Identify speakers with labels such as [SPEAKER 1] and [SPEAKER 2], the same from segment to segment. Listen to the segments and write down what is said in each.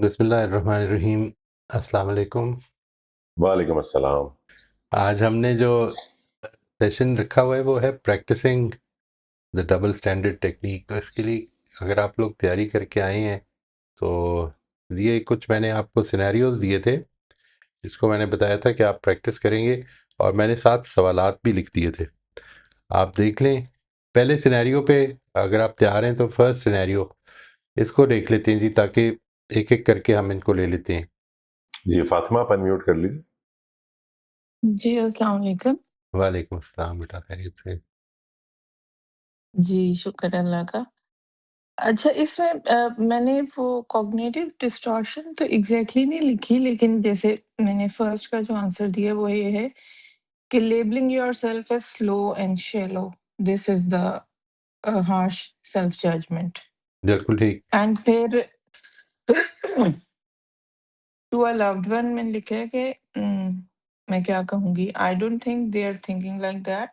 [SPEAKER 1] बिस्मिल्लाहिर्रहमानिर्रहीम। अस्सलाम वालेकुम।
[SPEAKER 2] वालेकुम अस्सलाम।
[SPEAKER 1] आज हमने जो सेशन रखा हुआ है वो है practicing the double standard technique. तो इसके लिए अगर आप लोग तैयारी करके आए हैं तो ये कुछ मैंने आपको सिनेरियोज दिए थे जिसको मैंने बताया था कि आप प्रैक्टिस करेंगे, और मैंने 7 सवालात भी लिख दिए थे। आप देख लें पहले सिनेरियो पे। अगर आप तैयार हैं तो फर्स्ट सिनेरियो इसको देख लेते हैं जी, ताकि एक एक करके हम इनको ले लेते हैं।
[SPEAKER 2] जी फातिमा, आप अनम्यूट कर लीजिए।
[SPEAKER 3] जी अस्सलाम वालेकुम।
[SPEAKER 1] वालेकुम अस्सलाम बेटा, खैरियत से?
[SPEAKER 3] जी शुक्र अल्लाह का। अच्छा, इसमें मैंने वो कॉग्निटिव डिस्टॉर्शन तो एग्जैक्टली नहीं लिखी, लेकिन जैसे मैंने फर्स्ट का जो आंसर दिया वो ये है कि labelling yourself as slow and shallow, this is the harsh self judgement.
[SPEAKER 1] बिल्कुल ठीक।
[SPEAKER 3] एंड फिर टू अ लव्ड वन मैंने लिखा है कि मैं क्या कहूँगी, I don't think they are thinking like that.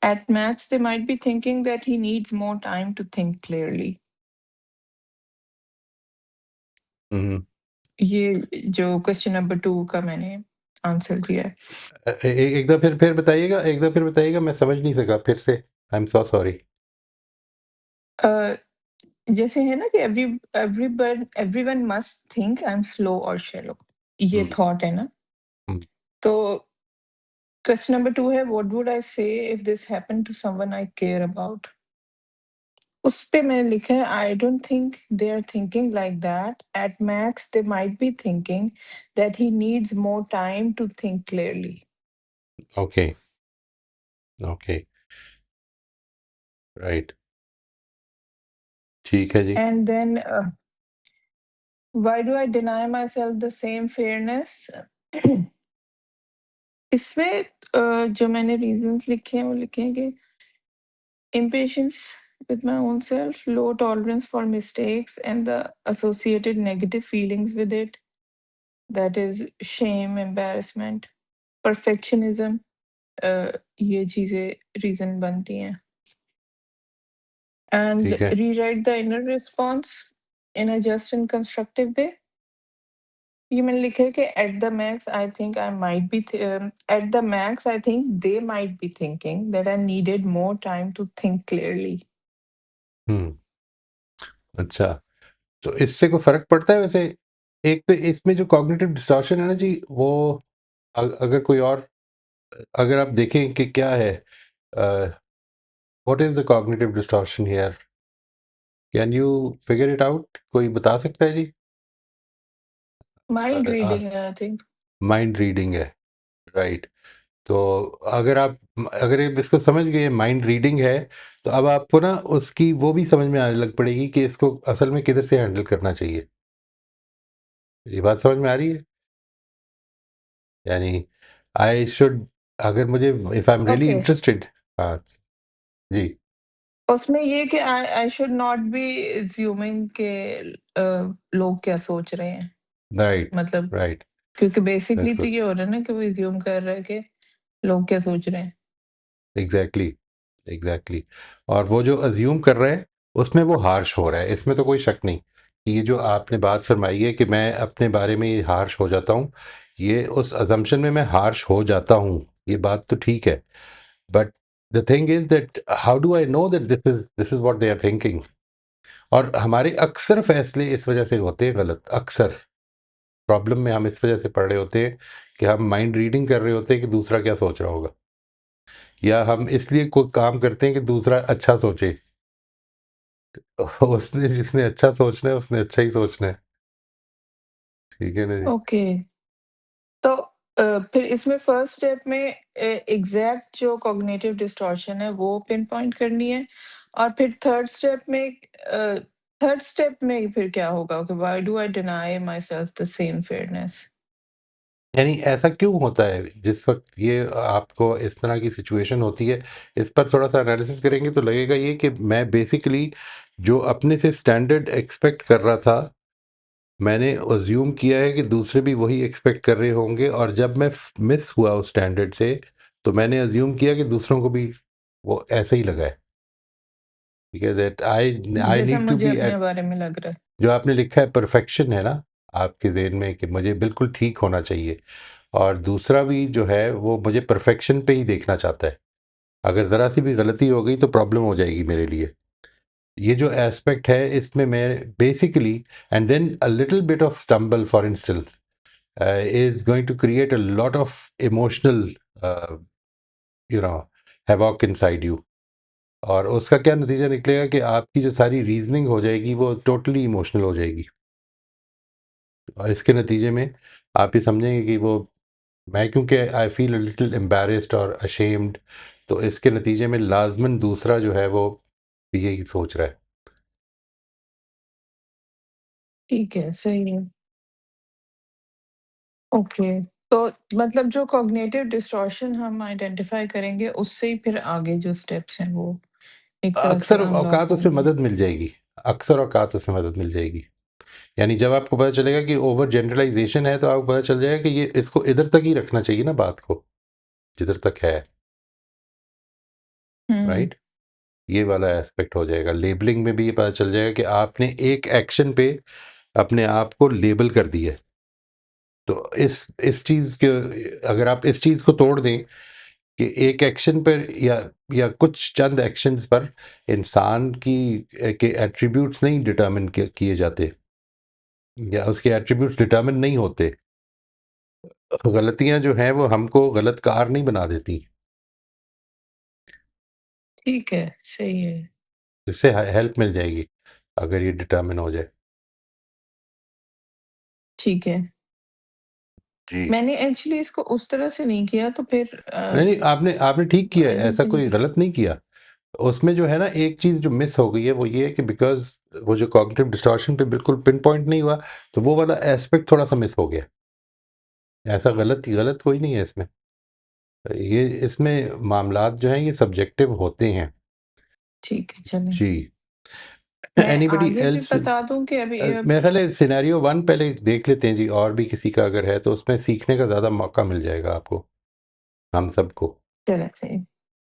[SPEAKER 3] At max, they might be thinking that he needs more time to think clearly.
[SPEAKER 1] हम्म।
[SPEAKER 3] ये जो क्वेश्चन नंबर 2 का मैंने आंसर दिया है।
[SPEAKER 1] एक दफा फिर बताइएगा, एक दफा फिर बताइएगा, मैं समझ नहीं सका फिर से। I am so sorry.
[SPEAKER 3] अ, जैसे है ना कि everyone must think I am slow और शैलो, ये
[SPEAKER 1] हम्म,
[SPEAKER 3] थॉट है ना।
[SPEAKER 1] हम्म,
[SPEAKER 3] तो क्वेश्चन नंबर 2 है, what would I say if this happened to someone I care about. उस पे मैंने लिखा है I don't think they are thinking like that, at max they might be thinking that he needs more time to think clearly.
[SPEAKER 1] Okay okay, right, ठीक है जी।
[SPEAKER 3] And then, why do I deny myself the same fairness? इसमें जो मैंने reasons लिखे हैं वो लिखे हैं कि impatience with my own self, low tolerance for mistakes and the associated negative feelings with it, that is shame, embarrassment, perfectionism, ये चीजें रीजन बनती हैं। And
[SPEAKER 1] ठीक है।
[SPEAKER 3] rewrite the inner response in a just and constructive way. ये मैंने लिखा है कि at the max I think I might be at the max I think they might be thinking that I needed more time to think clearly.
[SPEAKER 1] Hmm, अच्छा। तो इससे कोई फर्क पड़ता है वैसे? एक तो इसमें जो कॉग्निटिव डिस्टॉर्शन है ना जी, वो अगर कोई और, अगर आप देखें कि क्या है, what is the cognitive distortion here, can you figure it out? कोई बता सकता है जी?
[SPEAKER 3] Mind reading I think.
[SPEAKER 1] Mind reading है, राइट। तो अगर आप इसको समझ गए माइंड रीडिंग है, तो अब आपको ना उसकी वो भी समझ में आने लग पड़ेगी कि इसको असल में किधर से हैंडल करना चाहिए। ये बात समझ में आ रही है? यानी आई शुड, अगर मुझे, if I am really
[SPEAKER 3] okay,
[SPEAKER 1] interested. हाँ जी।
[SPEAKER 3] उसमें ये कि I I should not be assuming के लोग क्या सोच रहे हैं,
[SPEAKER 1] राइट,
[SPEAKER 3] मतलब
[SPEAKER 1] राइट,
[SPEAKER 3] क्योंकि बेसिकली तो
[SPEAKER 1] बिल्कुल,
[SPEAKER 3] ये हो रहा है ना कि वो अज्यूम कर रहा है कि लोग क्या सोच रहे हैं।
[SPEAKER 1] Exactly, exactly. और वो जो अज्यूम कर रहा है उसमें वो हार्श हो रहा है, इसमें तो कोई शक नहीं कि ये जो आपने बात फरमाई है कि मैं अपने बारे में ये हार्श हो जाता हूँ, ये उस अजम्पशन में मैं हार्श हो जाता हूँ, ये बात तो ठीक है। But the thing is that how do I know that this is what they are thinking? और हमारे अक्सर फैसले इस वजह से होते हैं गलत। अक्सर प्रॉब्लम में हम इस वजह से पड़ रहे होते हैं कि हम माइंड रीडिंग कर रहे होते हैं कि दूसरा क्या सोच रहा होगा, या हम इसलिए कोई काम करते हैं कि दूसरा अच्छा सोचे। उसने जिसने अच्छा सोचना है उसने अच्छा ही सोचना है। ठीक है ना जी?
[SPEAKER 3] ओके, तो फिर इसमें फर्स्ट स्टेप में एग्जैक्ट जो कॉग्निटिव डिस्टॉर्शन है वो पिन पॉइंट करनी है, और फिर थर्ड स्टेप में फिर क्या होगा कि why do I deny my self the same fairness.
[SPEAKER 1] यानी ऐसा क्यों होता है जिस वक्त ये आपको इस तरह की सिचुएशन होती है? इस पर थोड़ा सा एनालिसिस करेंगे तो लगेगा ये कि मैं बेसिकली जो अपने से स्टैंडर्ड एक्सपेक्ट कर रहा था, मैंने अज्यूम किया है कि दूसरे भी वही एक्सपेक्ट कर रहे होंगे, और जब मैं मिस हुआ उस स्टैंडर्ड से तो मैंने अज्यूम किया कि दूसरों को भी वो ऐसे ही लगा है। ठीक है, दैट आई आई
[SPEAKER 3] जैसा
[SPEAKER 1] नीड टू
[SPEAKER 3] मुझे
[SPEAKER 1] बी
[SPEAKER 3] अपने
[SPEAKER 1] एट,
[SPEAKER 3] बारे में लग रहा है।
[SPEAKER 1] जो आपने लिखा है परफेक्शन है ना, आपके ज़हन में कि मुझे बिल्कुल ठीक होना चाहिए, और दूसरा भी जो है वो मुझे परफेक्शन पे ही देखना चाहता है। अगर ज़रा सी भी गलती हो गई तो प्रॉब्लम हो जाएगी मेरे लिए। ये जो एस्पेक्ट है इसमें मैं basically, and then a little bit of stumble for instance is going to create a lot of emotional uh, you know havoc inside you, और उसका क्या नतीजा निकलेगा कि आपकी जो सारी रीजनिंग हो जाएगी वो टोटली इमोशनल हो जाएगी, और इसके नतीजे में आप ये समझेंगे कि वो, मैं क्योंकि I feel a little embarrassed और अशेम्ड, तो इसके नतीजे में लाजमन दूसरा जो है वो भी यही सोच रहा है।
[SPEAKER 3] ठीक है, सही है। ओके, तो मतलब जो कॉग्निटिव डिस्टॉर्शन हम आइडेंटिफ़ाई करेंगे, उससे ही फिर आगे जो स्टेप्स हैं, वो एक तरह से
[SPEAKER 1] अक्सर
[SPEAKER 3] अनलॉक
[SPEAKER 1] औकात उससे
[SPEAKER 3] होंगे।
[SPEAKER 1] मदद मिल जाएगी, अक्सर औकात उससे मदद मिल जाएगी। यानी जब आपको पता चलेगा कि ओवर जनरलाइजेशन है, तो आपको पता चल जाएगा कि ये इसको इधर तक ही रखना चाहिए ना, बात को जिधर तक है,
[SPEAKER 3] हुँ,
[SPEAKER 1] राइट। ये वाला एस्पेक्ट हो जाएगा। लेबलिंग में भी ये पता चल जाएगा कि आपने एक एक्शन पे अपने आप को लेबल कर दिया है। तो इस चीज़ के, अगर आप इस चीज़ को तोड़ दें कि एक एक्शन पर या कुछ चंद एक्शंस पर इंसान की के एट्रीब्यूट्स नहीं डिटर्मिन किए जाते, या उसके एट्रीब्यूट्स डिटर्मिन नहीं होते, गलतियां जो हैं वो हमको गलत कार नहीं बना देती।
[SPEAKER 3] ठीक है, सही है।
[SPEAKER 1] इससे हेल्प मिल जाएगी अगर ये डिटर्मिन हो जाए।
[SPEAKER 3] ठीक है।
[SPEAKER 1] जी।
[SPEAKER 3] मैंने एक्चुअली इसको उस तरह से नहीं किया, तो फिर
[SPEAKER 1] नहीं नहीं, आपने आपने ठीक किया है,
[SPEAKER 3] आई
[SPEAKER 1] ऐसा
[SPEAKER 3] थिंक
[SPEAKER 1] कोई गलत नहीं किया। उसमें जो है ना, एक चीज़ जो मिस हो गई है वो ये है कि बिकॉज वो जो कॉग्निटिव डिस्टॉर्शन पे बिल्कुल पिन पॉइंट नहीं हुआ, तो वो वाला एस्पेक्ट थोड़ा सा मिस हो गया। ऐसा गलत गलत कोई नहीं है इसमें। ये इसमें मामलात जो हैं ये सब्जेक्टिव होते हैं।
[SPEAKER 3] ठीक है, चलें।
[SPEAKER 1] जी।
[SPEAKER 3] मैं
[SPEAKER 1] एनीबडी
[SPEAKER 3] आगे भी
[SPEAKER 1] एल्स?
[SPEAKER 3] बता दूँ कि अभी
[SPEAKER 1] मेरे ख्याल है सिनेरियो वन पहले देख लेते हैं जी, और भी किसी का अगर है तो उसमें सीखने का ज़्यादा मौका मिल जाएगा आपको, हम सबको।
[SPEAKER 3] चलें, सही।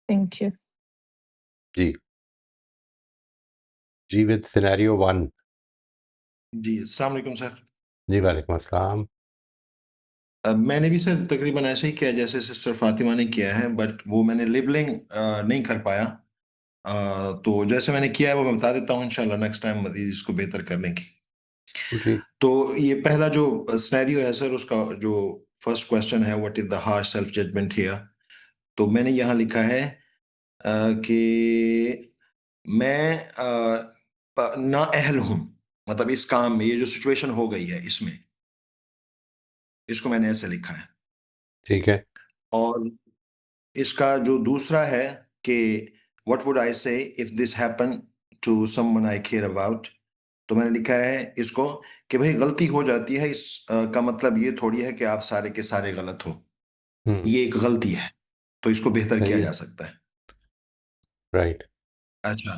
[SPEAKER 3] Thank you.
[SPEAKER 1] जी। जी, विद सिनेरियो वन।
[SPEAKER 4] जी, अस्सलाम वालेकुम सर।
[SPEAKER 1] जी, वालेकुम अस्सलाम।
[SPEAKER 4] मैंने भी सर तकरीबन ऐसे ही किया जैसे सिस्टर फातिमा ने किया है, बट वो मैंने लेबलिंग नहीं कर पाया। तो जैसे मैंने किया है वो मैं बता देता हूँ, इंशाल्लाह नेक्स्ट टाइम मज़ीद इसको बेहतर करने की।
[SPEAKER 1] जी।
[SPEAKER 4] तो ये पहला जो सिनेरियो है सर, उसका जो फर्स्ट क्वेश्चन है, what is the harsh self judgement here. तो मैंने यहाँ लिखा है कि मैं नाअहल हूँ, मतलब इस काम में, ये जो सिचुएशन हो गई है इसमें, इसको मैंने ऐसे लिखा है।
[SPEAKER 1] ठीक है।
[SPEAKER 4] और इसका जो दूसरा है कि what would I say if this happen to someone I care about. तो मैंने लिखा है इसको कि भाई गलती हो जाती है, इस का मतलब ये थोड़ी है कि आप सारे के सारे गलत हो। ये एक गलती है, तो इसको बेहतर
[SPEAKER 1] सही
[SPEAKER 4] किया
[SPEAKER 1] है।
[SPEAKER 4] जा सकता है।
[SPEAKER 1] राइट।
[SPEAKER 4] अच्छा।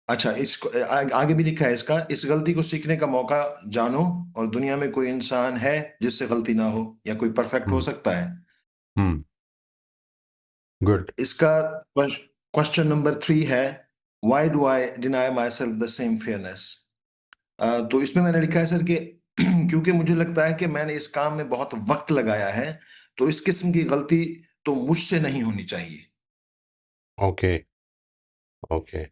[SPEAKER 4] अच्छा, इसको आगे भी लिखा है इसका, इस गलती को सीखने का मौका जानो, और दुनिया में कोई इंसान है जिससे गलती ना हो, या कोई परफेक्ट हो
[SPEAKER 1] हम्म।
[SPEAKER 4] सकता है।
[SPEAKER 1] हम्म। गुड।
[SPEAKER 4] इसका क्वेश्चन नंबर 3 है, why do I deny my self the same fairness. तो इसमें मैंने लिखा है सर कि क्योंकि मुझे लगता है कि मैंने इस काम में बहुत वक्त लगाया है, तो इस किस्म की गलती तो मुझसे नहीं होनी चाहिए।
[SPEAKER 1] ओके। ओके।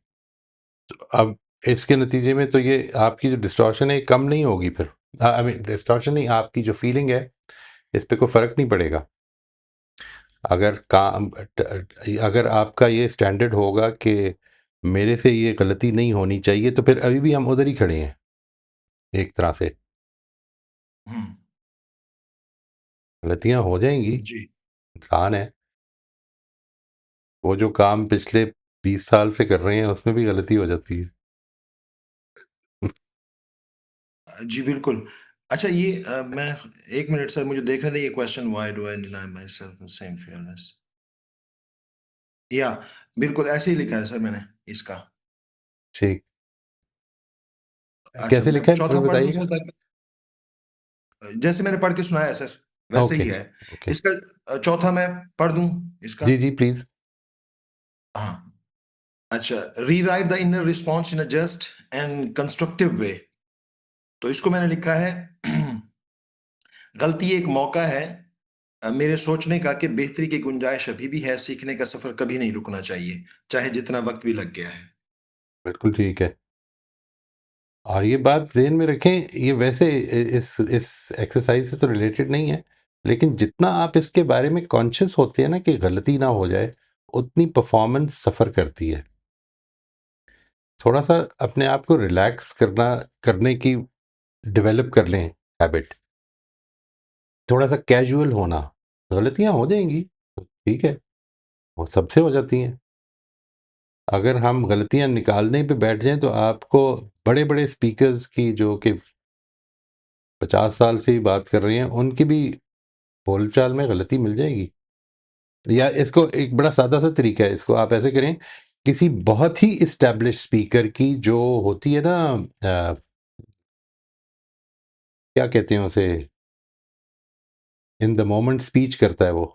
[SPEAKER 1] अब इसके नतीजे में तो ये आपकी जो डिस्टॉर्शन है ये कम नहीं होगी फिर। आई मीन डिस्टॉर्शन नहीं, आपकी जो फीलिंग है इस पे कोई फ़र्क नहीं पड़ेगा। अगर काम अगर आपका ये स्टैंडर्ड होगा कि मेरे से ये गलती नहीं होनी चाहिए, तो फिर अभी भी हम उधर ही खड़े हैं एक तरह से।
[SPEAKER 4] हम्म।
[SPEAKER 1] गलतियां हो जाएंगी,
[SPEAKER 4] जी।
[SPEAKER 1] इंसान है। वो जो काम पिछले 20 साल से कर रहे हैं उसमें भी गलती हो जाती है।
[SPEAKER 4] जी बिल्कुल। अच्छा, ये मैं, एक मिनट सर, मुझे देखने दें ये question, why do I deny my self the same fairness. या बिल्कुल ऐसे ही लिखा है सर मैंने इसका।
[SPEAKER 1] ठीक।
[SPEAKER 4] अच्छा,
[SPEAKER 1] कैसे
[SPEAKER 4] मैं
[SPEAKER 1] लिखा है
[SPEAKER 4] चौथा
[SPEAKER 1] फिर
[SPEAKER 4] पढ़ दूं
[SPEAKER 1] बताइएगा।
[SPEAKER 4] सर, ताकि जैसे मैंने पढ़ के सुनाया सर वैसे ही
[SPEAKER 1] ओके।
[SPEAKER 4] है।
[SPEAKER 1] ओके।
[SPEAKER 4] इसका चौथा मैं पढ़ दूं इसका।
[SPEAKER 1] जी जी प्लीज।
[SPEAKER 4] हाँ। अच्छा, rewrite the inner response in a just and constructive way. तो इसको मैंने लिखा है गलती एक मौका है मेरे सोचने का कि बेहतरी की गुंजाइश अभी भी है, सीखने का सफर कभी नहीं रुकना चाहिए, चाहे जितना वक्त भी लग गया है।
[SPEAKER 1] बिल्कुल ठीक है। और ये बात ज़हन में रखें, ये वैसे इस एक्सरसाइज से तो रिलेटेड नहीं है, लेकिन जितना आप इसके बारे में कॉन्शियस होते हैं ना कि गलती ना हो जाए, उतनी परफॉर्मेंस सफ़र करती है। थोड़ा सा अपने आप को रिलैक्स करने की डेवलप कर लें हैबिट। थोड़ा सा कैजुअल होना, गलतियां हो जाएंगी, ठीक है, वो सबसे हो जाती हैं। अगर हम गलतियां निकालने पे बैठ जाएं तो आपको बड़े बड़े स्पीकर्स की जो कि 50 साल से ही बात कर रही हैं, उनकी भी बोलचाल में गलती मिल जाएगी। या इसको एक बड़ा सादा सा तरीका है, इसको आप ऐसे करें, किसी बहुत ही इस्टेब्लिश स्पीकर की जो होती है ना, क्या कहते हैं उसे, इन द मोमेंट स्पीच करता है वो,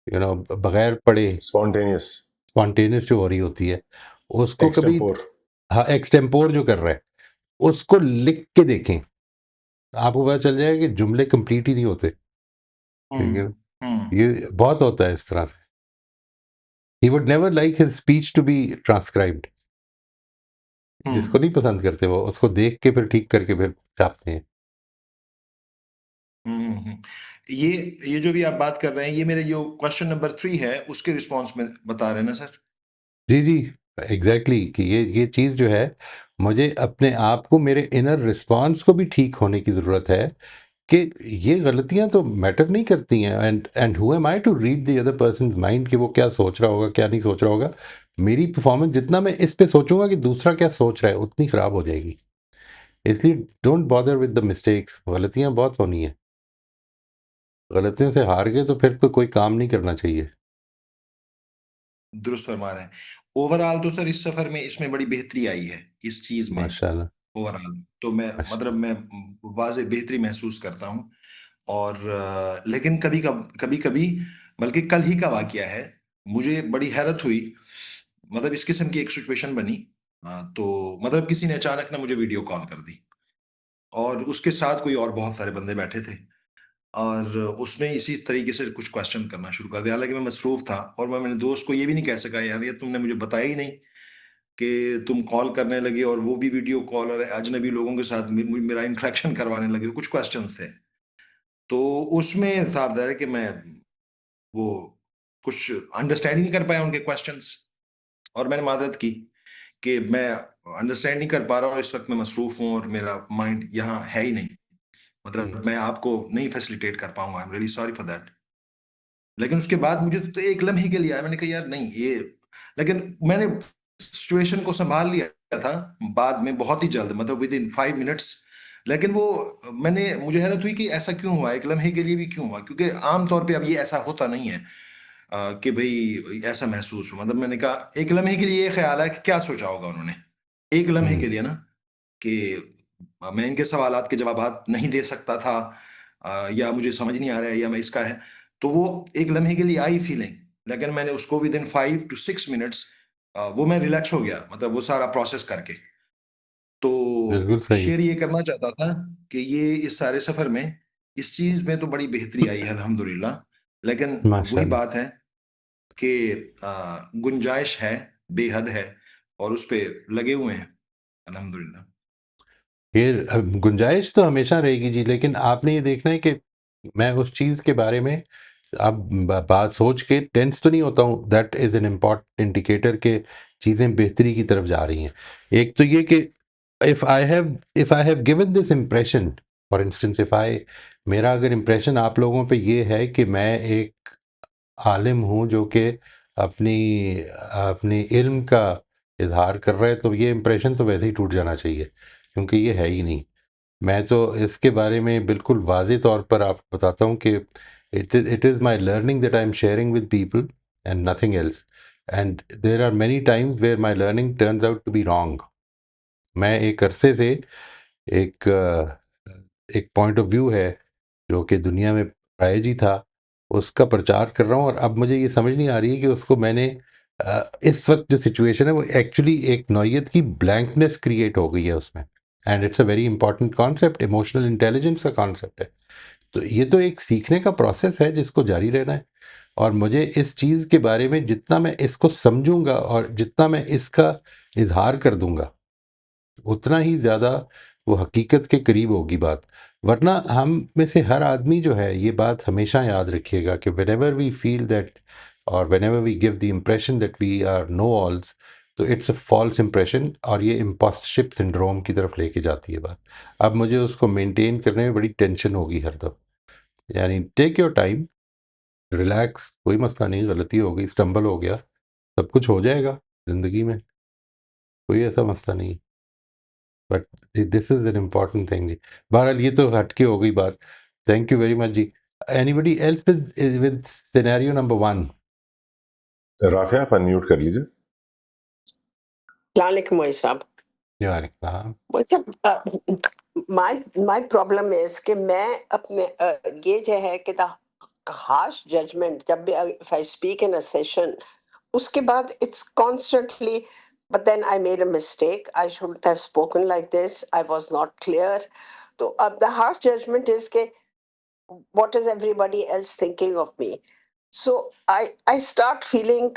[SPEAKER 1] बगैर पढ़े
[SPEAKER 2] स्पॉन्टेनियस,
[SPEAKER 1] स्पॉन्टेनियस जो हो रही होती है, उसको कभी,
[SPEAKER 2] एक्सटेम्पोर।
[SPEAKER 1] हाँ, एक्सटेम्पोर जो कर रहा है, उसको लिख के देखें, आपको पता चल जाएगा कि जुमले कंप्लीट ही नहीं होते। ठीक है,
[SPEAKER 4] हम्म
[SPEAKER 1] ये बहुत होता है इस तरह से। He would never like his speech to be transcribed. इसको नहीं पसंद करते वो, उसको देख के फिर ठीक करके फिर छापते हैं।
[SPEAKER 4] हम्म। ये ये जो भी आप बात कर रहे हैं, ये मेरे जो क्वेश्चन नंबर 3 है उसके रिस्पॉन्स में बता रहे हैं ना सर?
[SPEAKER 1] जी जी, एग्जैक्टली कि ये चीज़ जो है, मुझे अपने आप को, मेरे इनर रिस्पॉन्स को भी ठीक होने की ज़रूरत है कि ये गलतियां तो मैटर नहीं करती हैं, and who am I to read the other person's mind कि वो क्या सोच रहा होगा क्या नहीं सोच रहा होगा। मेरी परफॉर्मेंस, जितना मैं इस पे सोचूंगा कि दूसरा क्या सोच रहा है, उतनी ख़राब हो जाएगी। इसलिए don't bother with the mistakes. गलतियां बहुत होनी है, गलतियों से हार गए तो फिर तो कोई काम नहीं करना चाहिए।
[SPEAKER 4] दुरुस्त फरमा रहे हैं। ओवरऑल तो सर इस सफर में इसमें बड़ी बेहतरी आई है इस चीज में।
[SPEAKER 1] माशाल्लाह।
[SPEAKER 4] ओवरऑल तो मैं मतलब मैं वाज़े बेहतरी महसूस करता हूँ। और लेकिन कभी कभी, बल्कि कल ही का वाकया है, मुझे बड़ी हैरत हुई। मतलब इस किस्म की एक सिचुएशन बनी। तो मतलब किसी ने अचानक ना मुझे वीडियो कॉल कर दी, और उसके साथ कोई और बहुत सारे बंदे बैठे थे। और उसने इसी तरीके से कुछ क्वेश्चन करना शुरू कर दिया। हालांकि मैं मसरूफ था, और मैं मेरे दोस्त को ये भी नहीं कह सका, यार ये तुमने मुझे बताया ही नहीं कि तुम कॉल करने लगे, और वो भी वीडियो कॉल, और अजनबी लोगों के साथ मेरा इंटरेक्शन करवाने लगे। कुछ क्वेश्चंस थे, तो उसमें साफ है कि मैं वो कुछ अंडरस्टैंड ही नहीं कर पाया उनके क्वेश्चंस। और मैंने माजरत की कि मैं अंडरस्टैंड नहीं कर पा रहा, और इस वक्त मैं मसरूफ हूँ और मेरा माइंड यहाँ है ही नहीं। मतलब मैं आपको नहीं फैसिलिटेट कर पाऊंगा, आई am really sorry for that. लेकिन उसके बाद मुझे तो एक लम्हे के लिए आया, मैंने कहा यार नहीं ये, लेकिन मैंने सिचुएशन को संभाल लिया था बाद में बहुत ही जल्द, मतलब विद इन 5 मिनट्स। लेकिन वो मैंने मुझे हैरत हुई कि ऐसा क्यों हुआ, एक लम्हे के लिए भी क्यों हुआ, क्योंकि आमतौर पे अब ये ऐसा होता नहीं है कि भाई ऐसा महसूस हो। मतलब मैंने कहा एक लम्हे के लिए ये ख्याल है कि क्या सोचा होगा उन्होंने, एक लम्हे के लिए ना, कि मैं इनके सवालात के जवाबात नहीं दे सकता था, या मुझे समझ नहीं आ रहा है, या मैं इसका है। तो वो एक लम्हे के लिए आई फीलिंग, लेकिन मैंने उसको विद इन 5 to 6 मिनट्स वो मैं रिलैक्स हो गया, मतलब वो सारा प्रोसेस करके। तो
[SPEAKER 1] बिल्कुल सही।
[SPEAKER 4] शेयर ये करना चाहता था कि ये इस सारे सफर में इस चीज में तो बड़ी बेहतरी आई है अल्हम्दुलिल्लाह। लेकिन वही
[SPEAKER 1] माशाल्लाह।
[SPEAKER 4] बात है कि गुंजाइश है, बेहद है, और उस पे लगे हुए हैं अल्हम्दुलिल्लाह।
[SPEAKER 1] ये गुंजाइश तो हमेशा रहेगी जी, लेकिन आपने ये देखना है कि मैं उस चीज़ के बारे में, अब बात सोच के टेंस तो नहीं होता हूँ, that is an important indicator कि चीज़ें बेहतरी की तरफ जा रही हैं। एक तो ये कि if I have given this impression, for instance, मेरा अगर इम्प्रेशन आप लोगों पे ये है कि मैं एक आलिम हूँ जो कि अपनी अपनी इल्म का इजहार कर रहा है, तो ये इम्प्रेशन तो वैसे ही टूट जाना चाहिए, क्योंकि ये है ही नहीं। मैं तो इसके बारे में बिल्कुल वाज़ेह तौर पर आपको बताता हूँ कि it is my learning that I am sharing with people and nothing else, and there are many times where my learning turns out to be wrong. मैं एक अरसे से एक एक पॉइंट ऑफ व्यू है जो कि दुनिया में राइज ही था, उसका प्रचार कर रहा हूँ, और अब मुझे ये समझ नहीं आ रही है कि उसको मैंने इस वक्त जो सिचुएशन है वो एक्चुअली एक नौयत की ब्लैंकनेस क्रिएट हो गई है उसमें। And it's a very important concept, emotional intelligence का कॉन्सेप्ट है। तो ये तो एक सीखने का प्रोसेस है जिसको जारी रहना है। और मुझे इस चीज़ के बारे में जितना मैं इसको समझूंगा और जितना मैं इसका इजहार कर दूंगा, उतना ही ज़्यादा वो हकीकत के करीब होगी बात। वरना हम में से हर आदमी जो है, ये बात हमेशा याद रखिएगा कि व्हेनेवर वी फील दैट और whenever we give the impression that we are know alls, तो इट्स अ फॉल्स इम्प्रेशन, और ये इम्पोस्टरशिप सिंड्रोम की तरफ लेके जाती है बात। अब मुझे उसको मेंटेन करने में बड़ी टेंशन होगी हर दम। यानी टेक योर टाइम, रिलैक्स, कोई मसला नहीं, गलती हो गई, स्टम्बल हो गया, सब कुछ हो जाएगा ज़िंदगी में, कोई ऐसा मसला नहीं। But this is an important thing जी। बहरहाल ये तो हटके हो गई बात। थैंक यू वेरी मच जी। Anybody else with scenario number 1?
[SPEAKER 2] Rafia आप अनम्यूट कर लीजिए।
[SPEAKER 5] Assalamualaikum, Moy साहब। मोय साहब, my problem is कि मैं अपने ये जो है कि the harsh judgment जब भी if I speak in a session, उसके बाद it's constantly, but then I made a mistake. I shouldn't have spoken like this. I was not clear. तो अब the harsh judgment is कि what is everybody else thinking of me? So I start feeling,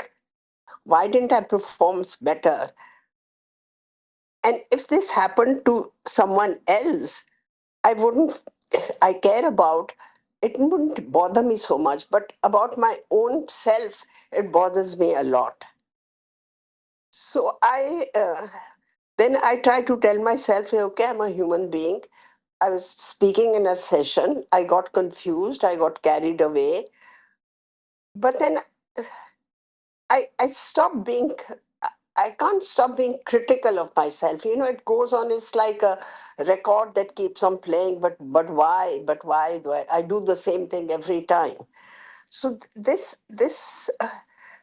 [SPEAKER 5] why didn't I perform better? And if this happened to someone else, I wouldn't, I care about, it wouldn't bother me so much. But about my own self, it bothers me a lot. So then I try to tell myself, okay, I'm a human being. I was speaking in a session, I got confused, I got carried away. But then I stopped being, I can't stop being critical of myself. You know, it goes on, it's like a record that keeps on playing, but why? But why do I do the same thing every time? So this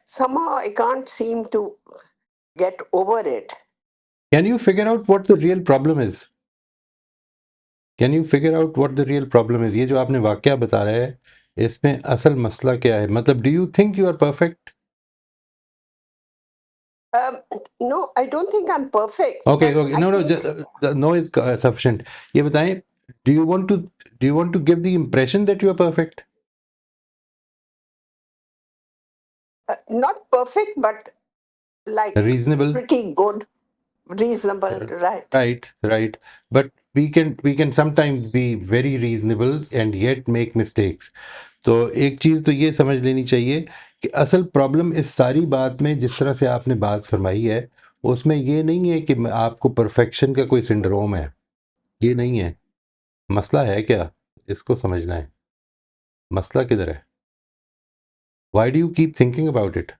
[SPEAKER 5] somehow I can't seem to get over it.
[SPEAKER 1] Can you figure out what the real problem is? Can you figure out what the real problem is? ये जो आपने वाकया बता रहे हैं, इसमें असल मसला क्या है? मतलब do you think you are perfect?
[SPEAKER 5] No, I don't think I'm perfect.
[SPEAKER 1] Okay,
[SPEAKER 5] but
[SPEAKER 1] okay.
[SPEAKER 5] I
[SPEAKER 1] No, no,
[SPEAKER 5] think
[SPEAKER 1] no is sufficient. ये बताएं, do you want to give the impression that you are perfect?
[SPEAKER 5] not perfect, but like
[SPEAKER 1] Reasonable.
[SPEAKER 5] pretty good, reasonable, right?
[SPEAKER 1] Right. But we can sometimes be very reasonable and yet make mistakes. तो एक चीज़ तो ये समझ लेनी चाहिए कि असल problem इस सारी बात में, जिस तरह से आपने बात फरमाई है, उसमें ये नहीं है कि आपको परफेक्शन का कोई सिंड्रोम है, ये नहीं है। मसला है क्या, इसको समझना है। मसला किधर है? Why do you keep thinking about it?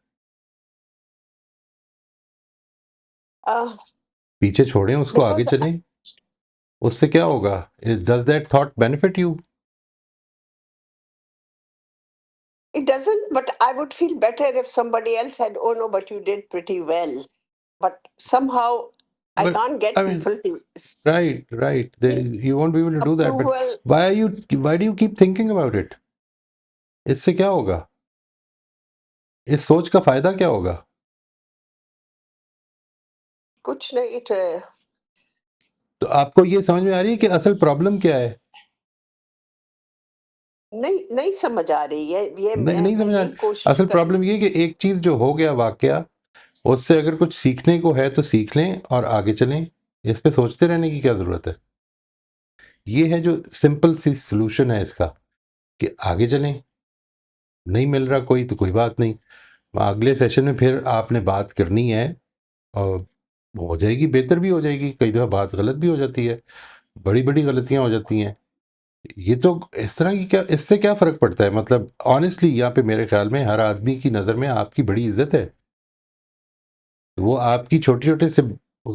[SPEAKER 5] Uh,
[SPEAKER 1] पीछे छोड़ें उसको, आगे
[SPEAKER 5] because
[SPEAKER 1] चलें, उससे क्या होगा? Does that thought benefit you?
[SPEAKER 5] it doesn't, but I would feel better if somebody else said, "Oh no, but you did pretty well." But somehow I
[SPEAKER 1] But
[SPEAKER 5] can't get
[SPEAKER 1] I mean,
[SPEAKER 5] people to
[SPEAKER 1] right. You won't be able to do that. But
[SPEAKER 5] approval.
[SPEAKER 1] why do you keep thinking about it? इससे क्या होगा? इस सोच का फायदा क्या होगा?
[SPEAKER 5] कुछ नहीं,
[SPEAKER 1] तो आपको ये समझ में आ रही है कि असल प्रॉब्लम क्या है?
[SPEAKER 5] नहीं समझ आ रही है ये।
[SPEAKER 1] नहीं
[SPEAKER 5] मैं
[SPEAKER 1] समझ आ
[SPEAKER 5] यही
[SPEAKER 1] रही।
[SPEAKER 5] कोशिश
[SPEAKER 1] असल
[SPEAKER 5] कर
[SPEAKER 1] प्रॉब्लम ये कि एक चीज़ जो हो गया वाकया, उससे अगर कुछ सीखने को है तो सीख लें और आगे चलें। इस पे सोचते रहने की क्या ज़रूरत है? ये है जो सिंपल सी सॉल्यूशन है इसका, कि आगे चलें। नहीं मिल रहा कोई तो कोई बात नहीं, अगले सेशन में फिर आपने बात करनी है और हो जाएगी, बेहतर भी हो जाएगी। कई दफ़ा बात गलत भी हो जाती है, बड़ी गलतियाँ हो जाती हैं। ये तो इस तरह की, क्या इससे क्या फ़र्क पड़ता है? मतलब ऑनेस्टली यहाँ पे मेरे ख्याल में हर आदमी की नज़र में आपकी बड़ी इज्जत है। वो आपकी छोटे-छोटे से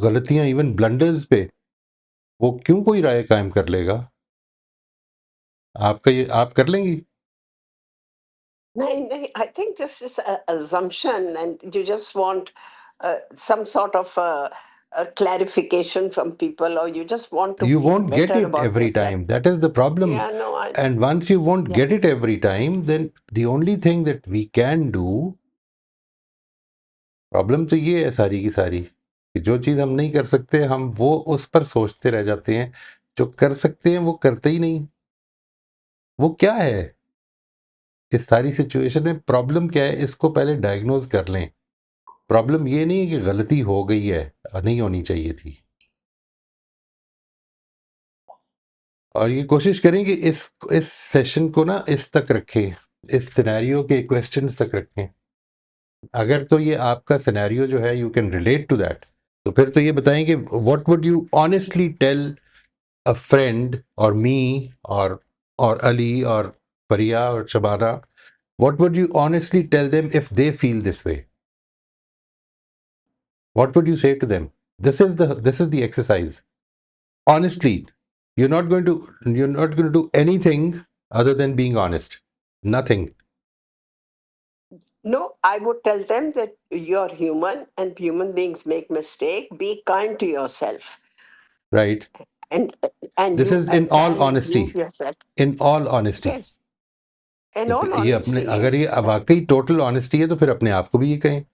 [SPEAKER 1] गलतियाँ, इवन ब्लंडर्स पे वो क्यों कोई राय कायम कर लेगा? आपका ये आप कर लेंगी?
[SPEAKER 5] नहीं, I think this is a assumption and you just want some sort of a clarification from people, or you just want to
[SPEAKER 1] You
[SPEAKER 5] feel
[SPEAKER 1] won't get
[SPEAKER 5] better
[SPEAKER 1] it
[SPEAKER 5] about
[SPEAKER 1] every
[SPEAKER 5] yourself.
[SPEAKER 1] time. That is the problem.
[SPEAKER 5] Yeah, no,
[SPEAKER 1] And once you won't
[SPEAKER 5] yeah.
[SPEAKER 1] get it every time, then the only thing that we can do, problem तो ये है सारी की सारी, कि जो चीज़ हम नहीं कर सकते हम वो उस पर सोचते रह जाते हैं, जो कर सकते हैं वो करते ही नहीं। वो क्या है इस सारी सिचुएशन में? प्रॉब्लम क्या है, इसको पहले डायग्नोज कर लें। प्रॉब्लम ये नहीं है कि गलती हो गई है, नहीं होनी चाहिए थी। और ये कोशिश करें कि इस सेशन को ना इस तक रखें, इस सिनेरियो के क्वेश्चंस तक रखें। अगर तो ये आपका सिनेरियो जो है you can relate to that, तो फिर तो ये बताएं कि what would you honestly tell a friend और मी और अली और फरिया और Shabana, what would you honestly tell them if they feel this way? What would you say to them? This is the exercise. Honestly, you're not going to do anything other than being honest. Nothing.
[SPEAKER 5] No, I would tell them that you're human and human beings make mistake. Be kind to yourself
[SPEAKER 1] Right?
[SPEAKER 5] and
[SPEAKER 1] This
[SPEAKER 5] you
[SPEAKER 1] is in all
[SPEAKER 5] can
[SPEAKER 1] honesty.
[SPEAKER 5] improve yourself.
[SPEAKER 1] In all honesty.
[SPEAKER 5] Yes, in
[SPEAKER 1] तो
[SPEAKER 5] all
[SPEAKER 1] ये अपने,
[SPEAKER 5] honesty,
[SPEAKER 1] अगर ये
[SPEAKER 5] yes.
[SPEAKER 1] वाकई total honesty है तो फिर अपने आप को भी ये कहें,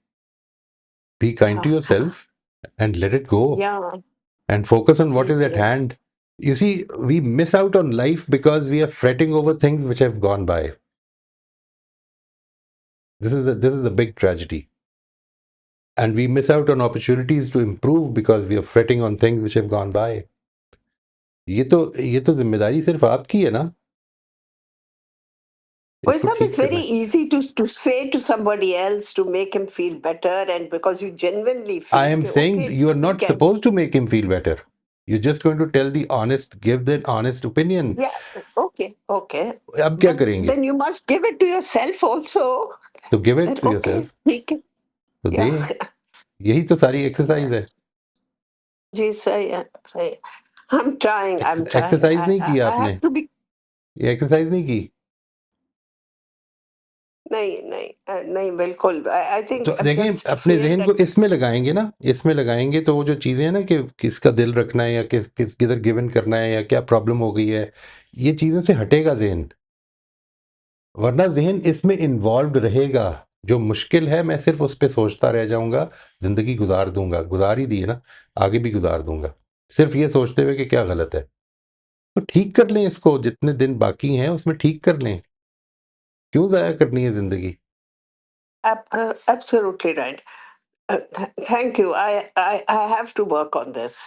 [SPEAKER 1] be kind to yourself and let it go
[SPEAKER 5] Yeah,
[SPEAKER 1] and focus on what
[SPEAKER 5] जी
[SPEAKER 1] is at
[SPEAKER 5] जी
[SPEAKER 1] hand. You see, we miss out on life because we are fretting over things which have gone by. This is a big tragedy. And we miss out on opportunities to improve because we are fretting on things which have gone by. ये तो जिम्मेदारी सिर्फ आपकी है ना,
[SPEAKER 5] Well,
[SPEAKER 1] इसको
[SPEAKER 5] some
[SPEAKER 1] ठीक
[SPEAKER 5] it's very
[SPEAKER 1] करना।
[SPEAKER 5] easy to say to somebody else to make him feel better, and because you genuinely
[SPEAKER 1] I
[SPEAKER 5] feel
[SPEAKER 1] am
[SPEAKER 5] कि
[SPEAKER 1] saying
[SPEAKER 5] okay,
[SPEAKER 1] you are not
[SPEAKER 5] ठीक है.
[SPEAKER 1] supposed to make him feel better. You're just going to tell the honest, give the honest opinion.
[SPEAKER 5] Yeah, okay, okay.
[SPEAKER 1] अब क्या
[SPEAKER 5] But
[SPEAKER 1] करेंगे?
[SPEAKER 5] then you must give it to yourself also.
[SPEAKER 1] तो give it
[SPEAKER 5] That
[SPEAKER 1] to
[SPEAKER 5] okay,
[SPEAKER 1] yourself.
[SPEAKER 5] ठीक है.
[SPEAKER 1] तो
[SPEAKER 5] Yeah,
[SPEAKER 1] दें, यही तो सारी एक्सरसाइज है।
[SPEAKER 5] जी सही है, सही है. I'm trying. I'm trying.
[SPEAKER 1] Exercise नहीं की
[SPEAKER 5] I
[SPEAKER 1] आपने,
[SPEAKER 5] have to be.
[SPEAKER 1] ये एक्सरसाइज नहीं की।
[SPEAKER 5] नहीं नहीं नहीं बिल्कुल. I think
[SPEAKER 1] तो
[SPEAKER 5] I've
[SPEAKER 1] देखें,
[SPEAKER 5] just
[SPEAKER 1] अपने
[SPEAKER 5] failed
[SPEAKER 1] जहन को
[SPEAKER 5] at.
[SPEAKER 1] इसमें लगाएंगे ना, इसमें लगाएंगे तो वो जो चीज़ें हैं ना कि किसका दिल रखना है या किधर गिवन करना है या क्या प्रॉब्लम हो गई है, ये चीज़ों से हटेगा जहन, वरना जहन इसमें इन्वॉल्व रहेगा। जो मुश्किल है मैं सिर्फ उस पर सोचता रह जाऊंगा, ज़िंदगी गुजार दूंगा, गुजार ही दी है ना, आगे भी गुजार दूंगा, सिर्फ ये सोचते हुए कि क्या गलत है। तो ठीक कर लें इसको, जितने दिन बाकी हैं उसमें ठीक कर लें, क्यों ज़ाया करनी है ज़िंदगी?
[SPEAKER 5] Absolutely right. Thank you. I have to work on this.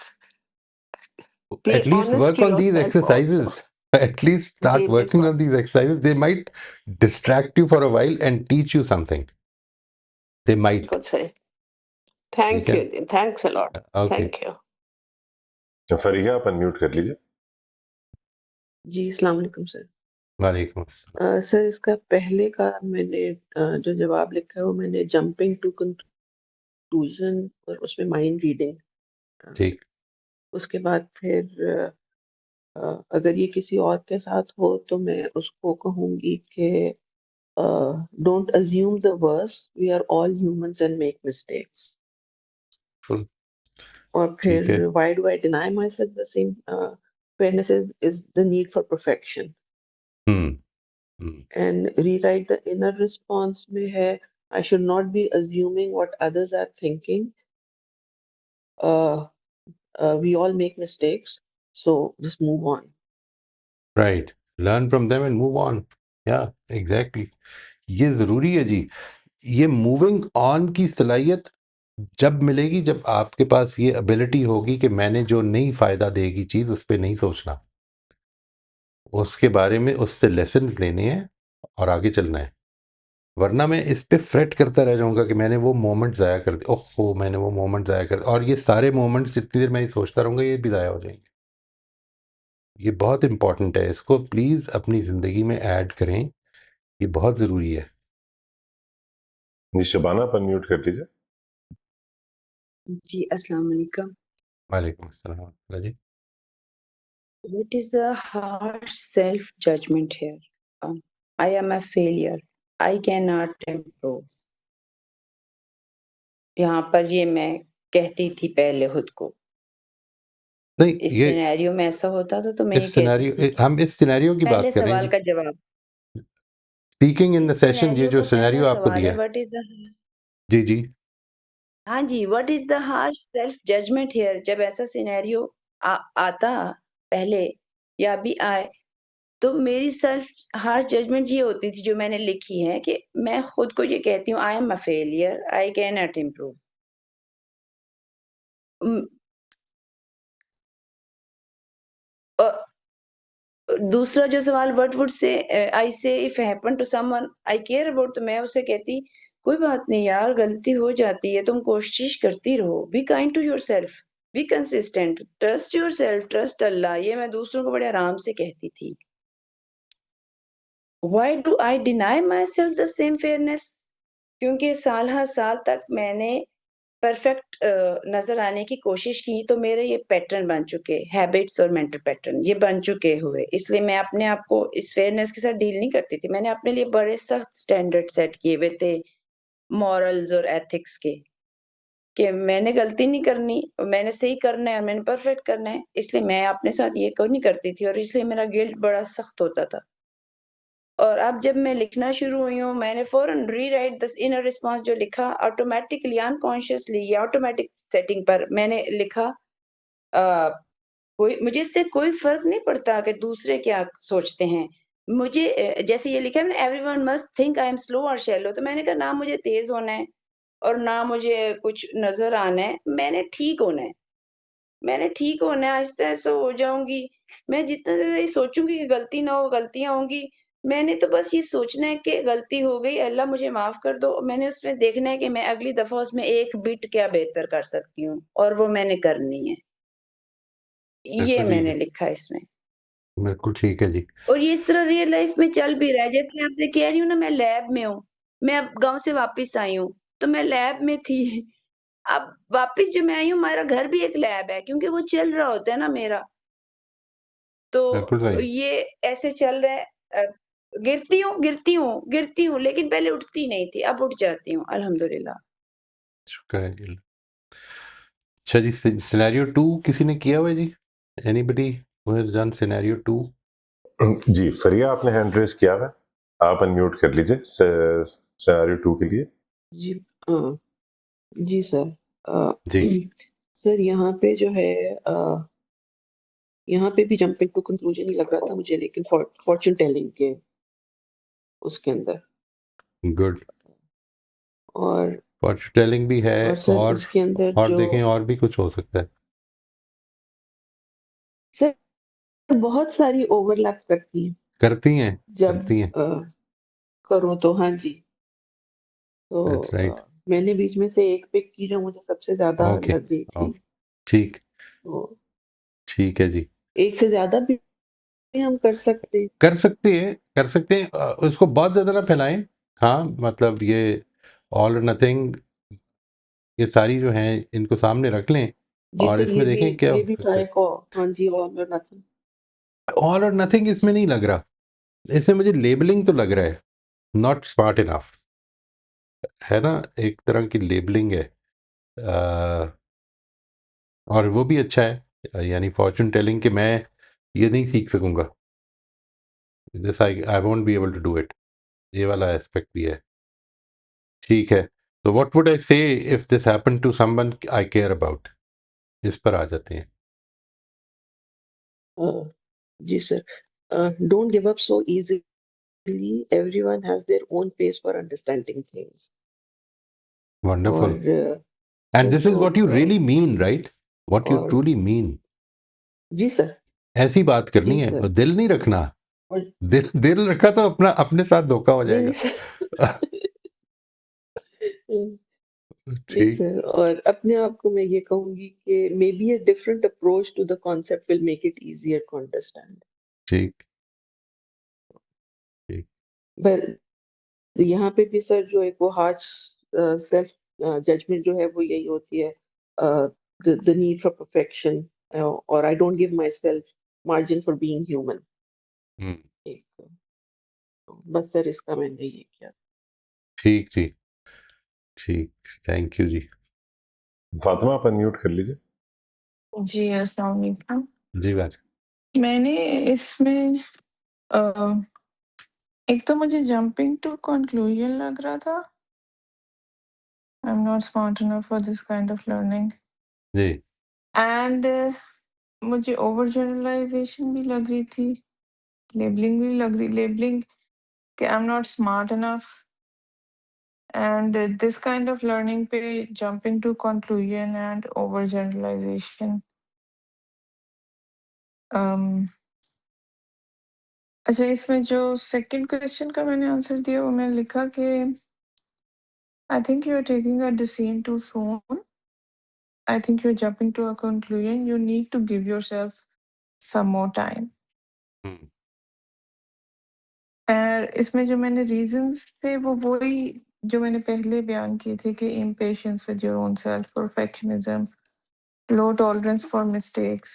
[SPEAKER 5] Be
[SPEAKER 1] At least
[SPEAKER 5] honest
[SPEAKER 1] work
[SPEAKER 5] to
[SPEAKER 1] on these
[SPEAKER 5] yourself also.
[SPEAKER 1] exercises. At least
[SPEAKER 5] ji
[SPEAKER 1] start working
[SPEAKER 5] बिल्कुल.
[SPEAKER 1] on these exercises. They might distract you for a while and teach you something. They might.
[SPEAKER 5] बिल्कुल सही.
[SPEAKER 1] ठीक
[SPEAKER 5] Thank
[SPEAKER 1] है,
[SPEAKER 5] you. Thanks a lot.
[SPEAKER 1] Okay.
[SPEAKER 5] Thank you.
[SPEAKER 2] तो फरिया आप unmute कर लीजिए।
[SPEAKER 6] जी, अस्सलाम वालेकुम सर।
[SPEAKER 1] वालेकुम अस्सलाम।
[SPEAKER 6] सर इसका पहले का मैंने जो जवाब लिखा है वो मैंने जंपिंग टू कंक्लूजन और उसमें माइंड रीडिंग
[SPEAKER 1] ठीक।
[SPEAKER 6] उसके बाद फिर अगर ये किसी और के साथ हो तो मैं उसको कहूँगी कि don't assume the worst, we are all humans and make mistakes.
[SPEAKER 1] फुल।
[SPEAKER 6] और
[SPEAKER 1] ठीक है।
[SPEAKER 6] फिर why do I deny myself the same fairness is the need for perfection.
[SPEAKER 1] Hmm.
[SPEAKER 6] And rewrite the inner response में है I should not be assuming what others are thinking. We all make mistakes, so just move on.
[SPEAKER 1] Right, learn from them and move on. या exactly, ये ज़रूरी है जी। ये moving on की सलाहियत जब मिलेगी जब आपके पास ये एबिलिटी होगी कि मैंने जो नहीं फ़ायदा देगी चीज़ उस पर नहीं सोचना, उसके बारे में उससे लेसन लेने हैं और आगे चलना है। वरना मैं इस पे फ्रेट करता रह जाऊंगा कि मैंने वो मोमेंट ज़ाया कर दिया, ओहो मैंने वो मोमेंट ज़ाया कर दिया, और ये सारे मोमेंट्स जितनी देर मैं ये सोचता रहूँगा ये भी ज़ाया हो जाएंगे। ये बहुत इंपॉर्टेंट है, इसको प्लीज़ अपनी ज़िंदगी में ऐड करें, ये बहुत ज़रूरी है।
[SPEAKER 2] जी शबाना आप अनम्यूट कर लीजिए।
[SPEAKER 7] जी अस्सलाम वालेकुम।
[SPEAKER 1] वालेकुम अस्सलाम जी।
[SPEAKER 7] What is the harsh self-judgment here? I am a failure. I cannot improve. यहाँ पर ये मैं कहती थी पहले खुद को।
[SPEAKER 1] नहीं,
[SPEAKER 7] इस
[SPEAKER 1] ये
[SPEAKER 7] सिनेरियो में ऐसा होता था तो मैं ये
[SPEAKER 1] इस
[SPEAKER 7] कहती
[SPEAKER 1] सिनेरियो,
[SPEAKER 7] थी
[SPEAKER 1] हम इस सिनेरियो की बात
[SPEAKER 7] पहले
[SPEAKER 1] कर रहे हैं
[SPEAKER 7] सवाल
[SPEAKER 1] जी,
[SPEAKER 7] का जवाब।
[SPEAKER 1] स्पीकिंग इन द
[SPEAKER 7] इस
[SPEAKER 1] सेशन, ये
[SPEAKER 7] सिनेरियो
[SPEAKER 1] जो
[SPEAKER 7] का पहला
[SPEAKER 1] सिनेरियो आपको
[SPEAKER 7] सवाल
[SPEAKER 1] दिया
[SPEAKER 7] है
[SPEAKER 1] है।
[SPEAKER 7] व्हाट इज द
[SPEAKER 1] जी जी।
[SPEAKER 7] हाँ जी, what is the harsh self judgement here? जब ऐसा सिनेरियो आता पहले या अभी आए, तो मेरी सेल्फ हार्श जजमेंट ये होती थी जो मैंने लिखी है कि मैं खुद को ये कहती हूँ I am a failure, I can not improve. Um, अ दूसरा जो सवाल what would say I say if happen to someone I care about, तो मैं उसे कहती कोई बात नहीं यार, गलती हो जाती है, तुम कोशिश करती रहो, be kind to yourself, be consistent, trust yourself, trust Allah. ये मैं दूसरों को बड़े आराम से कहती थी। Why do I deny my self the same fairness? क्योंकि साल हर साल तक मैंने परफेक्ट नज़र आने की कोशिश की, तो मेरे ये पैटर्न बन चुके, हैबिट्स और मेंटल पैटर्न ये बन चुके हुए। इसलिए मैं अपने आप को इस फेयरनेस के साथ डील नहीं करती थी। मैंने अपने लिए बड़े सख्त स्टैंडर्ड सेट किए हुए थे, मॉरल्स और एथिक्स के, कि मैंने गलती नहीं करनी, मैंने सही करना है, मैंने परफेक्ट करना है। इसलिए मैं अपने साथ ये नहीं करती थी और इसलिए मेरा गिल्ट बड़ा सख्त होता था। और अब जब मैं लिखना शुरू हुई हूँ, मैंने फ़ौरन रीराइट द इनर रिस्पॉन्स जो लिखा, ऑटोमैटिकली अनकॉन्शियसली या ऑटोमैटिक सेटिंग पर मैंने लिखा, अ, कोई मुझे इससे कोई फ़र्क नहीं पड़ता कि दूसरे क्या सोचते हैं। मुझे जैसे ये लिखा है ना, everyone must think I am slow और शैलो, तो मैंने कहा ना मुझे तेज़ होना है और ना मुझे कुछ नज़र आना है, मैंने ठीक होना है। मैंने ठीक होना है, आहिस्ता-आहिस्ता हो जाऊँगी। मैं जितना ज़्यादा ये सोचूँगी कि गलती ना हो, गलतियाँ होंगी, मैंने तो बस ये सोचना है कि गलती हो गई, अल्लाह मुझे माफ़ कर दो। मैंने उसमें देखना है कि मैं अगली दफ़ा उसमें 1 बिट क्या बेहतर कर सकती हूँ और वो मैंने करनी है। ये
[SPEAKER 1] बिल्कुल ठीक
[SPEAKER 7] मैंने
[SPEAKER 1] है,
[SPEAKER 7] लिखा है इसमें।
[SPEAKER 1] बिल्कुल ठीक है जी।
[SPEAKER 7] और ये इस तरह रियल लाइफ़ में चल भी रहा है। जैसे मैं आपसे कह रही हूँ ना, मैं लैब में हूँ। मैं अब गाँव से वापस आई हूँ, तो मैं लैब में थी। अब वापस जो मैं आई हूँ, हमारा घर भी एक लैब है क्योंकि वो चल रहा होता है ना मेरा।
[SPEAKER 1] बिल्कुल
[SPEAKER 7] तो
[SPEAKER 1] सही।
[SPEAKER 7] ये ऐसे चल रहा है। गिरती हूँ, लेकिन पहले उठती नहीं थी, अब उठ जाती हूँ, अल्हम्दुलिल्लाह।
[SPEAKER 1] शुक्र है जी। अच्छा जी, सिनेरियो 2 किसी ने किया हुआ है जी? Anybody who has done scenario 2?
[SPEAKER 2] जी, फरिया आपने हैंड रेज़ किया हुआ है। आप अनम्यूट कर लीजिए सिनेरियो 2 के लिए।
[SPEAKER 6] जी अ, जी सर। अ,
[SPEAKER 1] जी,
[SPEAKER 6] सर यहाँ पे जो है यहाँ पे भी जंपिंग टू कंक्लूजन ही लग रहा था मुझे, लेकिन फॉर्च्यून टेलिंग के उसके अंदर।
[SPEAKER 1] गुड।
[SPEAKER 6] और
[SPEAKER 1] फॉर्च्यून टेलिंग भी है
[SPEAKER 6] सर इसके अंदर
[SPEAKER 1] और
[SPEAKER 6] जो
[SPEAKER 1] देखें और भी कुछ हो सकता है।
[SPEAKER 6] सर बहुत सारी ओवरलैप करती हैं।
[SPEAKER 1] करती हैं,
[SPEAKER 6] जब
[SPEAKER 1] करती हैं।
[SPEAKER 6] करो तो हाँ जी। तो
[SPEAKER 1] दैट्स राइट।
[SPEAKER 6] मैंने बीच में से एक पिक की जो मुझे सबसे ज़्यादा
[SPEAKER 1] ओके,
[SPEAKER 6] लग गई थी।
[SPEAKER 1] ओके, ठीक,
[SPEAKER 6] तो
[SPEAKER 1] ठीक है जी।
[SPEAKER 6] एक से ज़्यादा भी हम कर सकते हैं।
[SPEAKER 1] कर सकते हैं, उसको बहुत ज़्यादा ना फैलाएँ। हाँ, मतलब ये ऑल और नथिंग, ये सारी जो हैं इनको सामने रख लें
[SPEAKER 6] जी
[SPEAKER 1] और
[SPEAKER 6] सर,
[SPEAKER 1] इसमें देखें क्या
[SPEAKER 6] ये भी ट्राई को हाँ जी, ऑल और नथिंग।
[SPEAKER 1] ऑल और नथिंग इसमें नहीं लग रहा। इसमें मुझे लेबलिंग तो लग रहा है, नॉट स्मार्ट इनफ, है ना? एक तरह की लेबलिंग है। और वो भी अच्छा है, यानी फॉर्च्यून टेलिंग कि मैं ये नहीं सीख सकूँगा। This I won't be able to do it. ये वाला एस्पेक्ट भी है। ठीक है। तो what would I say if this happened to someone I care about? इस पर आ जाते हैं।
[SPEAKER 6] जी sir. Don't give up so easily, everyone has their own pace for understanding things.
[SPEAKER 1] Wonderful.
[SPEAKER 6] और
[SPEAKER 1] and this is what you really mean, right? What you
[SPEAKER 6] और
[SPEAKER 1] truly mean.
[SPEAKER 6] जी sir,
[SPEAKER 1] ऐसी बात करनी
[SPEAKER 6] जी
[SPEAKER 1] है
[SPEAKER 6] सर।
[SPEAKER 1] और दिल नहीं रखना।
[SPEAKER 6] और
[SPEAKER 1] दिल रखा तो अपना अपने साथ धोखा हो
[SPEAKER 6] नहीं, नहीं
[SPEAKER 1] जाएगा।
[SPEAKER 6] सर। नहीं
[SPEAKER 1] ठीक,
[SPEAKER 6] सर, और अपने आप को मैं ये कहूँगी कि maybe a different approach to the concept will make it easier to understand.
[SPEAKER 1] ठीक, ठीक।
[SPEAKER 6] पर यहाँ पे भी सर जो एक वो हार्श सेल्फ जजमेंट जो है वो यही होती है, द नीड फॉर परफेक्शन, और I don't give myself margin for being human.
[SPEAKER 1] हुँ,
[SPEAKER 6] एक बस सर इसका मैंने ये किया।
[SPEAKER 1] ठीक जी, ठीक। थैंक यू जी।
[SPEAKER 2] फातिमा आप अनम्यूट कर लीजिए।
[SPEAKER 3] जी, अस्सलाम वालेकुम।
[SPEAKER 1] जी बात।
[SPEAKER 3] मैंने इसमें अ, एक तो मुझे जंपिंग टू कंक्लूजन लग रहा था। I'm not smart enough for this kind of learning.
[SPEAKER 1] जी।
[SPEAKER 3] And मुझे ओवर जनरलाइजेशन भी लग रही थी, लेबलिंग भी लग रही, लेबलिंग कि आई am not smart enough, and this kind of learning पे jumping to conclusion and over generalization. अच्छा, इसमें जो सेकंड क्वेश्चन का मैंने आंसर दिया वो मैंने लिखा कि I think you are taking a decision too soon, I think you are jumping to a conclusion, you need to give yourself some more time.
[SPEAKER 1] हुँ।
[SPEAKER 3] और इसमें जो मैंने रीजंस थे वो वही जो मैंने पहले बयान किए थे कि impatience with your own self, perfectionism, low tolerance for mistakes,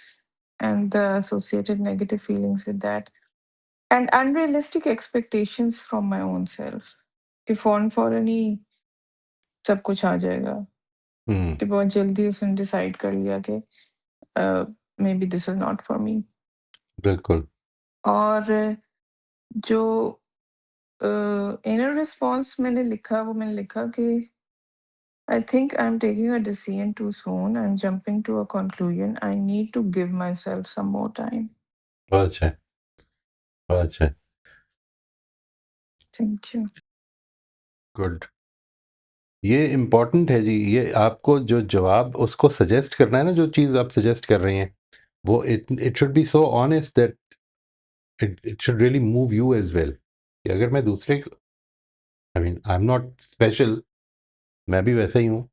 [SPEAKER 3] and the associated negative feelings with that, and unrealistic expectations from my own self कि फौरन ही सब कुछ आ जाएगा,
[SPEAKER 1] हुँ,
[SPEAKER 3] कि बहुत जल्दी उसने डिसाइड कर लिया कि may be this is not for me.
[SPEAKER 1] बिल्कुल।
[SPEAKER 3] और जो इनर रिस्पॉन्स मैंने लिखा कि I think I'm taking a decision too soon. I'm jumping to a conclusion. I need to give myself some more time.
[SPEAKER 1] बहुत अच्छा है, बहुत अच्छा है।
[SPEAKER 3] Thank you.
[SPEAKER 1] गुड। ये इम्पोर्टेंट है जी, ये आपको जो जवाब उसको सजेस्ट करना है ना, जो चीज़ आप सजेस्ट कर रही हैं, वो it should be so honest that it should really move you as well. कि अगर मैं दूसरे को, I mean I am not special, मैं भी वैसा ही हूँ,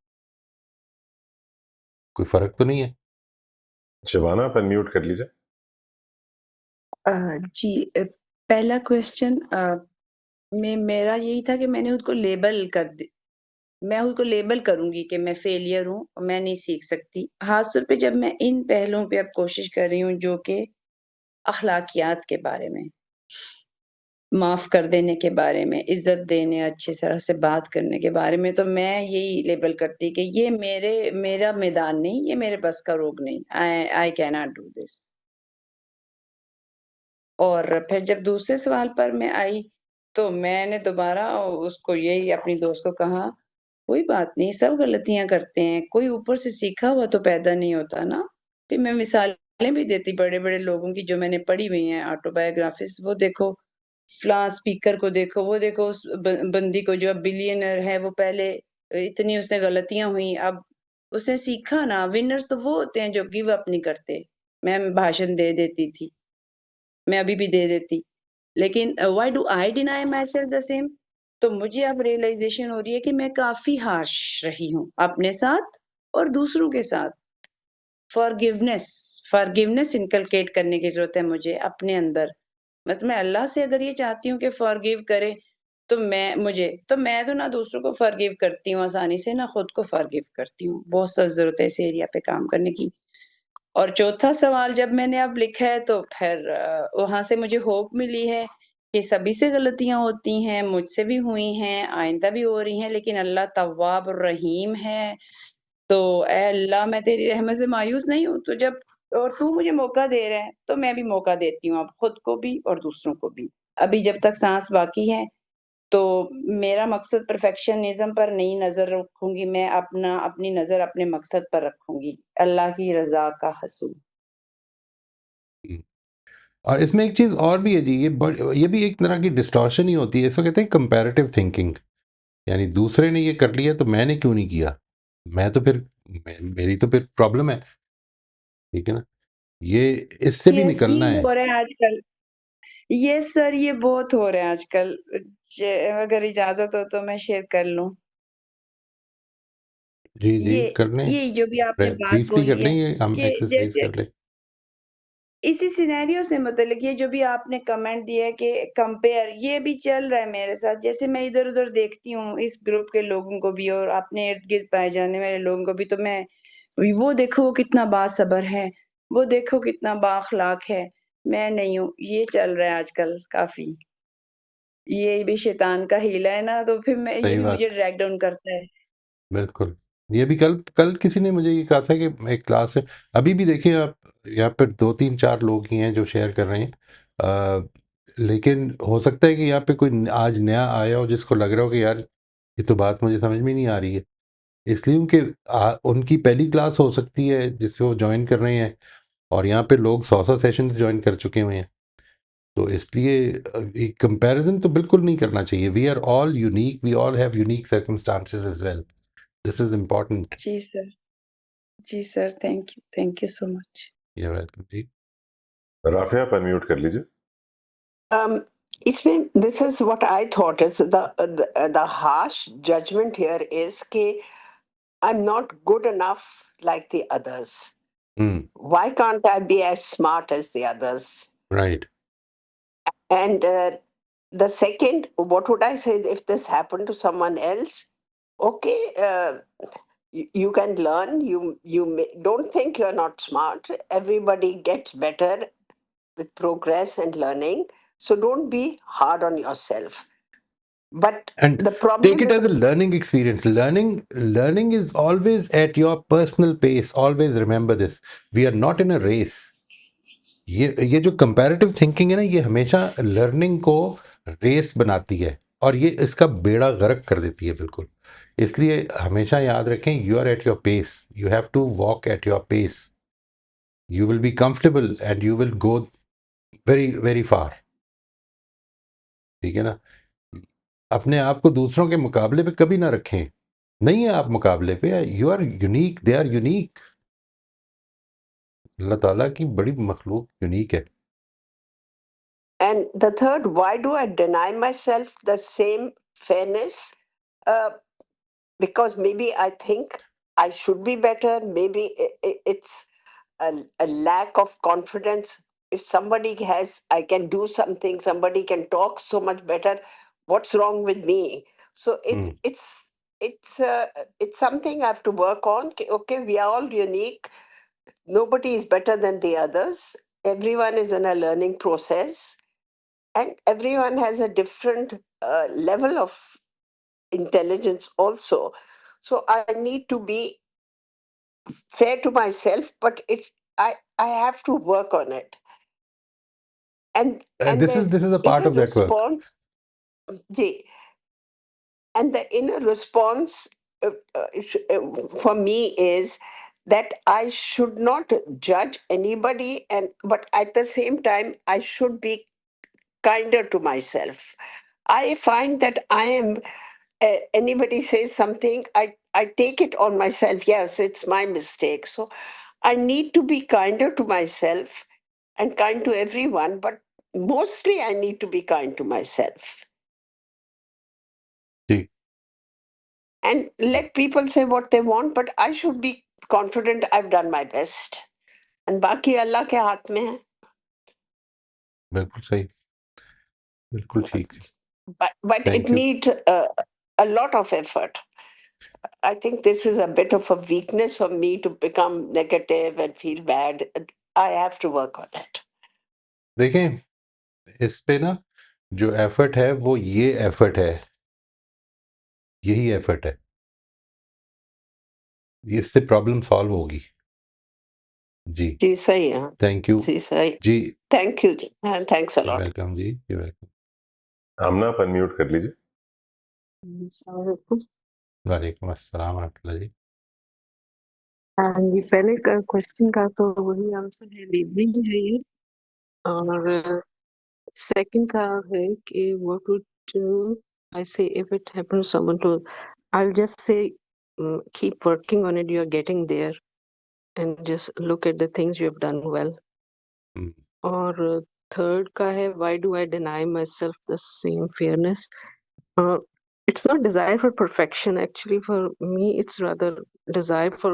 [SPEAKER 1] कोई फ़र्क तो नहीं है।
[SPEAKER 2] शिवाना, आप अनम्यूट कर लीजिए।
[SPEAKER 7] जी, पहला क्वेश्चन में मेरा यही था कि मैंने खुद को लेबल कर द मैं खुद को लेबल करूँगी कि मैं फेलियर हूँ, मैं नहीं सीख सकती। ख़ास तौर पे जब मैं इन पहलुओं पे अब कोशिश कर रही हूँ जो कि अख़लाक़ियात के बारे में, माफ़ कर देने के बारे में, इज़्ज़त देने, अच्छी तरह से बात करने के बारे में, तो मैं यही लेबल करती कि ये मेरा मैदान नहीं, ये मेरे बस का रोग नहीं। आई कैन नॉट डू दिस। और फिर जब दूसरे सवाल पर मैं आई, तो मैंने दोबारा उसको यही अपनी दोस्त को कहा, "कोई बात नहीं, सब गलतियाँ करते हैं, कोई ऊपर से सीखा हुआ तो पैदा नहीं होता ना।" फिर मैं मिसालें भी देती बड़े-बड़े लोगों की जो मैंने पढ़ी हुई हैं ऑटोबायोग्राफ़ीज़, वो देखो, फलाँ स्पीकर को देखो, वो देखो उस बंदी को जो अब बिलियनेयर है, वो पहले इतनी उससे गलतियाँ हुई, अब उसने सीखा ना, विनर्स तो वो होते हैं जो गिव अप नहीं करते। मैं भाषण दे देती थी। मैं अभी भी दे देती। लेकिन why do I deny my self the same? तो मुझे अब रियलाइज़ेशन हो रही है कि मैं काफ़ी हार्श रही हूँ अपने साथ और दूसरों के साथ। फॉरगिवनेस फॉरगिवनेस इनकलकेट करने की ज़रूरत है मुझे अपने अंदर। मतलब मैं अल्लाह से अगर ये चाहती हूँ कि फॉरगिव करे, तो मैं तो ना दूसरों को फॉरगिव करती हूँ आसानी से, ना खुद को फॉरगिव करती हूँ। बहुत सख्त ज़रूरत है इस एरिया पे काम करने की। और चौथा सवाल जब मैंने अब लिखा है तो फिर वहाँ से मुझे होप मिली है कि सभी से गलतियाँ होती हैं, मुझसे भी हुई हैं, आइंदा भी हो रही हैं, लेकिन अल्लाह तव्वाब और रहीम है। तो ऐ अल्लाह, मैं तेरी रहमत से मायूस नहीं हूँ, तो जब और तू मुझे मौका दे रहा है, तो मैं भी मौका देती हूँ अब खुद को भी और दूसरों को भी। अभी जब तक साँस बाकी है, तो मेरा मकसद परफेक्शनिज़्म पर नहीं नज़र रखूँगी, मैं अपनी नज़र अपने मकसद पर रखूँगी, अल्लाह की रज़ा का हसूल।
[SPEAKER 1] हुँ। और इसमें एक चीज़ और भी है जी, ये भी एक तरह की डिस्टॉर्शन ही होती है, इसको कहते हैं कंपैरेटिव थिंकिंग। यानी दूसरे ने ये कर लिया तो मैंने क्यों नहीं किया? मैं तो फिर मेरी तो फिर प्रॉब्लम है, ठीक है ना? ये इससे भी
[SPEAKER 7] यस,
[SPEAKER 1] निकलना
[SPEAKER 7] ये
[SPEAKER 1] है।
[SPEAKER 7] हो रहा है आजकल। यस सर, ये बहुत हो रहा है आजकल। ज अगर इजाज़त हो तो मैं शेयर कर लूँ।
[SPEAKER 1] जी, जी,
[SPEAKER 7] ये
[SPEAKER 1] कर लें।
[SPEAKER 7] ये जो भी आपने बात
[SPEAKER 1] ब्रीफली कर
[SPEAKER 7] बोली
[SPEAKER 1] लें,
[SPEAKER 7] है
[SPEAKER 1] ये हम
[SPEAKER 7] कि
[SPEAKER 1] एक्सरसाइज़
[SPEAKER 7] जैसे
[SPEAKER 1] कर लें।
[SPEAKER 7] इसी सिनेरियो से मुतल्लिक ये जो भी आपने कमेंट दिया है कि कंपेयर, ये भी चल रहा है मेरे साथ। जैसे मैं इधर-उधर देखती हूँ इस ग्रुप के लोगों को भी और अपने इर्द-गिर्द पाए जाने वाले लोगों को भी, तो मैं वो देखो वो कितना बासबर है, वो देखो कितना बाअखलाक है, मैं नहीं हूँ। ये चल रहा है आजकल काफ़ी। ये भी शैतान का हीला है ना, तो फिर ये
[SPEAKER 1] सही
[SPEAKER 7] भी मुझे
[SPEAKER 1] बात,
[SPEAKER 7] ड्रैग डाउन करता है।
[SPEAKER 1] बिल्कुल। ये भी कल कल किसी ने मुझे ये कहा था कि एक क्लास है, अभी भी देखिए आप, यहाँ पे 2-3-4 लोग ही हैं जो शेयर कर रहे हैं। लेकिन हो सकता है कि यहाँ पे कोई आज नया आया हो जिसको लग रहा हो कि यार, ये तो बात मुझे समझ में नहीं आ रही है। इसलिए उनकी पहली क्लास हो सकती है जिससे वो ज्वाइन कर रहे हैं, और यहाँ पे लोग 100 सेशन ज्वाइन कर चुके हुए हैं। तो इसलिए कंपैरिजन तो बिल्कुल नहीं करना चाहिए। We are all unique, we all have unique circumstances as well. This is important.
[SPEAKER 7] जी sir, thank you so much.
[SPEAKER 1] You are welcome जी।
[SPEAKER 2] राफिया आप अनम्यूट कर लीजिए।
[SPEAKER 5] इसमें this is what I thought is the harsh judgment here is कि I'm not good enough like the others. Why can't I be as smart as the others?
[SPEAKER 1] Right.
[SPEAKER 5] And the second, what would I say if this happened to someone else? Okay, you can learn. Don't think you're not smart. Everybody gets better with progress and learning. So don't be hard on yourself. But
[SPEAKER 1] And
[SPEAKER 5] the
[SPEAKER 1] take
[SPEAKER 5] problem
[SPEAKER 1] it
[SPEAKER 5] is
[SPEAKER 1] as a learning experience. Learning is always at your personal pace. Always remember this. We are not in a race. ये जो comparative thinking है ना, ये हमेशा learning को race बनाती है, और ये इसका बेड़ा गर्क कर देती है बिल्कुल। इसलिए हमेशा याद रखें, you are at your pace, you have to walk at your pace, you will be comfortable and you will go very very far. ठीक है ना? अपने आप को दूसरों के मुकाबले पे कभी ना रखें। नहीं है आप मुकाबले पे, you are unique, they are unique. अल्लाह ताला की बड़ी मखलूक यूनिक है।
[SPEAKER 5] And the third, why do I deny myself the same fairness? Uh, because maybe I think I should be better. Maybe it's a lack of confidence. If somebody has, I can do something, somebody can talk so much better. What's wrong with me? So it's something I have to work on. Okay, we are all unique. Nobody is better than the others. Everyone is in a learning process, and everyone has a different level of intelligence also. So I need to be fair to myself, but I have to work on it. And
[SPEAKER 1] This
[SPEAKER 5] the
[SPEAKER 1] is a part
[SPEAKER 5] inner
[SPEAKER 1] of that work.
[SPEAKER 5] response, the and the inner response for me is that I should not judge anybody, and but at the same time I should be kinder to myself. I find that I am, anybody says something, I take it on myself. Yes, it's my mistake. So I need to be kinder to myself and kind to everyone, but mostly I need to be kind to myself.
[SPEAKER 1] Ji,
[SPEAKER 5] And let people say what they want, but I should be confident I've done my best. And बाकी अल्लाह के हाथ में है.
[SPEAKER 1] बिल्कुल सही, बिल्कुल ठीक।
[SPEAKER 5] But it
[SPEAKER 1] thank you.
[SPEAKER 5] needs a lot of effort. I think this is a bit of a weakness of me to become negative and feel bad. I have to work on it.
[SPEAKER 1] देखें, इस पे ना जो effort है वो ये effort है, यही एफर्ट है, इससे प्रॉब्लम सॉल्व होगी। जी,
[SPEAKER 5] जी सही है.
[SPEAKER 1] थैंक यू
[SPEAKER 5] जी सही.
[SPEAKER 1] जी।
[SPEAKER 5] Thank you. And thanks a lot.
[SPEAKER 1] Welcome जी, यू वेलकम।
[SPEAKER 2] आमना आप अनम्यूट कर लीजिए।
[SPEAKER 6] अस्सलामुअलैकुम।
[SPEAKER 1] वालेकुम अस्सलाम वरहमतुल्लाह जी।
[SPEAKER 6] ये पहले का क्वेश्चन का तो वही आंसर है, लेबलिंग है ये। और सेकंड का है कि what would I say if it happen someone to, I will just say keep working on it, you are getting there, and just look at the things you have done well. और third का है why do I deny my self the same fairness. it's not desire for perfection, actually for me it's rather desire for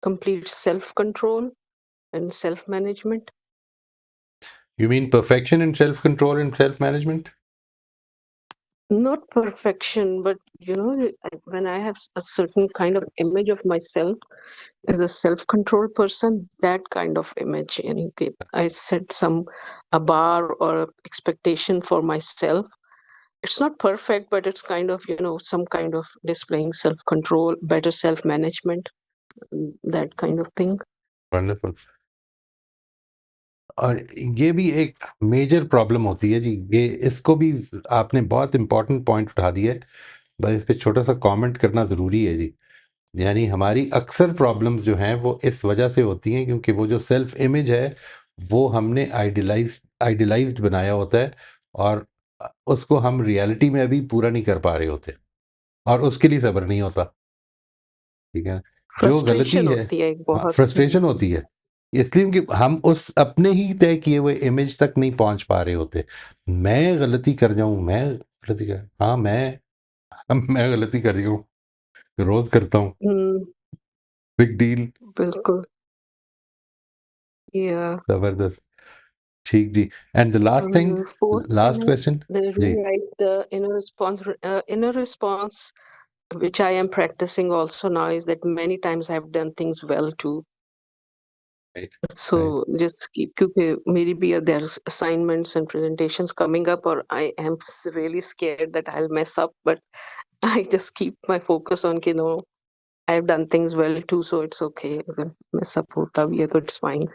[SPEAKER 6] complete self control and self management.
[SPEAKER 1] You mean perfection in self control and self management?
[SPEAKER 6] Not perfection, but you know, when I have a certain kind of image of myself as a self controlled person, that kind of image, and I set some a bar or expectation for myself. It's not perfect, but it's kind of, you know, some kind of displaying self control, better self management, that kind of thing.
[SPEAKER 1] Wonderful. और ये भी एक major problem होती है जी, ये इसको भी आपने बहुत इंपॉर्टेंट पॉइंट उठा दिया है, बस इस पे छोटा सा कमेंट करना ज़रूरी है जी। यानी हमारी अक्सर प्रॉब्लम्स जो हैं वो इस वजह से होती हैं क्योंकि वो जो सेल्फ इमेज है वो हमने आइडियलाइज्ड बनाया होता है और उसको हम रियलिटी में अभी पूरा नहीं कर पा रहे होते और उसके लिए सब्र नहीं होता, ठीक है। जो गलती
[SPEAKER 6] फ्रस्ट्रेशन
[SPEAKER 1] है,
[SPEAKER 6] होती है एक
[SPEAKER 1] हाँ,
[SPEAKER 6] बहुत।
[SPEAKER 1] फ्रस्ट्रेशन होती है इसलिए कि हम उस अपने ही तय किए हुए इमेज तक नहीं पहुंच पा रहे होते। मैं गलती कर जाऊं, मैं गलती कर, हाँ मैं गलती कर रही हूँ, रोज करता हूँ,
[SPEAKER 6] हम्म,
[SPEAKER 1] बिग डील,
[SPEAKER 6] बिल्कुल। या
[SPEAKER 1] जबरदस्त, ठीक जी। And the last thing,
[SPEAKER 6] fourth
[SPEAKER 1] last
[SPEAKER 6] point,
[SPEAKER 1] question
[SPEAKER 6] they
[SPEAKER 1] जी।
[SPEAKER 6] rewrite the inner response, which I am practicing also now, is that many times I've done things well too.
[SPEAKER 1] Right,
[SPEAKER 6] So
[SPEAKER 1] right.
[SPEAKER 6] just keep, क्योंकि मेरी भी there are assignments and presentations coming up, or I am really scared that I'll mess up, but I just keep my focus on कि no, I've done things well too, so it's okay. अगर mess up होता भी है तो it's fine.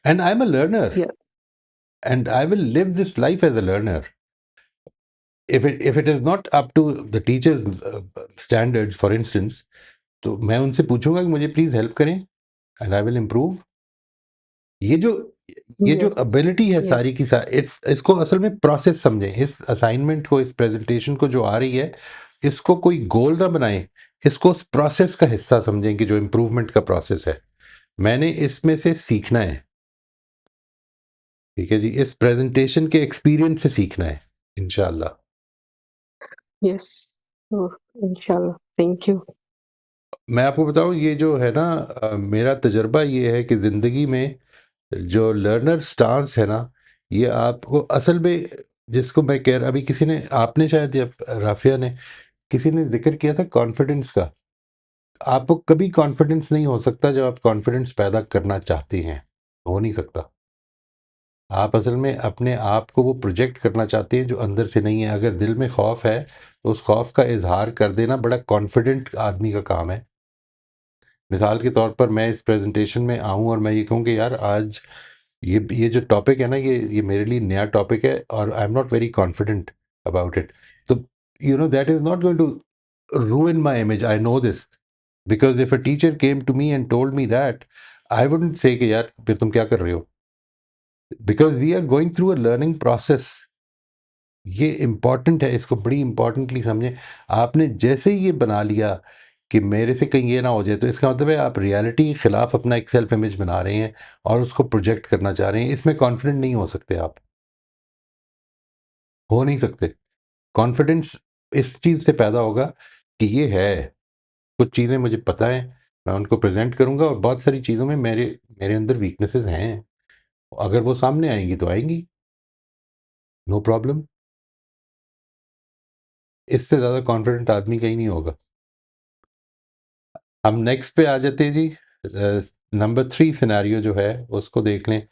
[SPEAKER 1] And I am a learner
[SPEAKER 6] Yeah.
[SPEAKER 1] And I will live this life as a learner. if it is not up to the teachers standards for instance, तो मैं उनसे पूछूंगा कि मुझे प्लीज हेल्प करें एंड आई विल इम्प्रूव। ये जो
[SPEAKER 6] Yes.
[SPEAKER 1] Ability है
[SPEAKER 6] Yeah.
[SPEAKER 1] सारी की इसको असल में प्रोसेस समझें, इस असाइनमेंट को, इस प्रेजेंटेशन को जो आ रही है इसको कोई गोल ना बनाएं, इसको उस प्रोसेस का हिस्सा समझें कि जो इम्प्रूवमेंट का प्रोसेस है मैंने इसमें से सीखना है, ठीक है जी, इस प्रेजेंटेशन के एक्सपीरियंस से सीखना है इंशाल्लाह।
[SPEAKER 6] Yes. Oh, inshallah. Thank you.
[SPEAKER 1] मैं आपको बताऊं ये जो है ना मेरा तजर्बा ये है कि ज़िंदगी में जो लर्नर स्टांस है ना, ये आपको असल में, जिसको मैं कह रहा, अभी किसी ने, आपने शायद या राफिया ने, किसी ने जिक्र किया था कॉन्फिडेंस का। आपको कभी कॉन्फिडेंस नहीं हो सकता जब आप कॉन्फिडेंस पैदा करना चाहते हैं, हो नहीं सकता। आप असल में अपने आप को वो प्रोजेक्ट करना चाहते हैं जो अंदर से नहीं है। अगर दिल में खौफ है तो उस खौफ का इजहार कर देना बड़ा कॉन्फिडेंट आदमी का काम है। मिसाल के तौर पर मैं इस प्रेजेंटेशन में आऊं और मैं ये कहूं कि यार आज ये जो टॉपिक है ना, ये मेरे लिए नया टॉपिक है और I am not very confident about it, तो that is not going to ruin my image, I know this, because if a teacher came to me and told me that, I wouldn't say कि यार फिर तुम क्या कर रहे हो, because we are going through a learning process। ये important है, इसको बड़ी इम्पॉर्टेंटली समझें। आपने जैसे ही ये बना लिया कि मेरे से कहीं ये ना हो जाए, तो इसका मतलब है आप रियलिटी के खिलाफ अपना एक सेल्फ इमेज बना रहे हैं और उसको प्रोजेक्ट करना चाह रहे हैं। इसमें कॉन्फिडेंट नहीं हो सकते, आप हो नहीं सकते। कॉन्फिडेंस इस चीज़ से पैदा होगा कि ये है, कुछ चीज़ें मुझे पता है, मैं उनको प्रेजेंट करूंगा और बहुत सारी चीज़ों में मेरे मेरे अंदर वीकनेसेस हैं, अगर वो सामने आएंगी तो आएंगी, नो प्रॉब्लम। इससे ज़्यादा कॉन्फिडेंट आदमी कहीं नहीं होगा। हम नेक्स्ट पे आ जाते हैं जी। नंबर 3 सिनेरियो जो है उसको देख लें।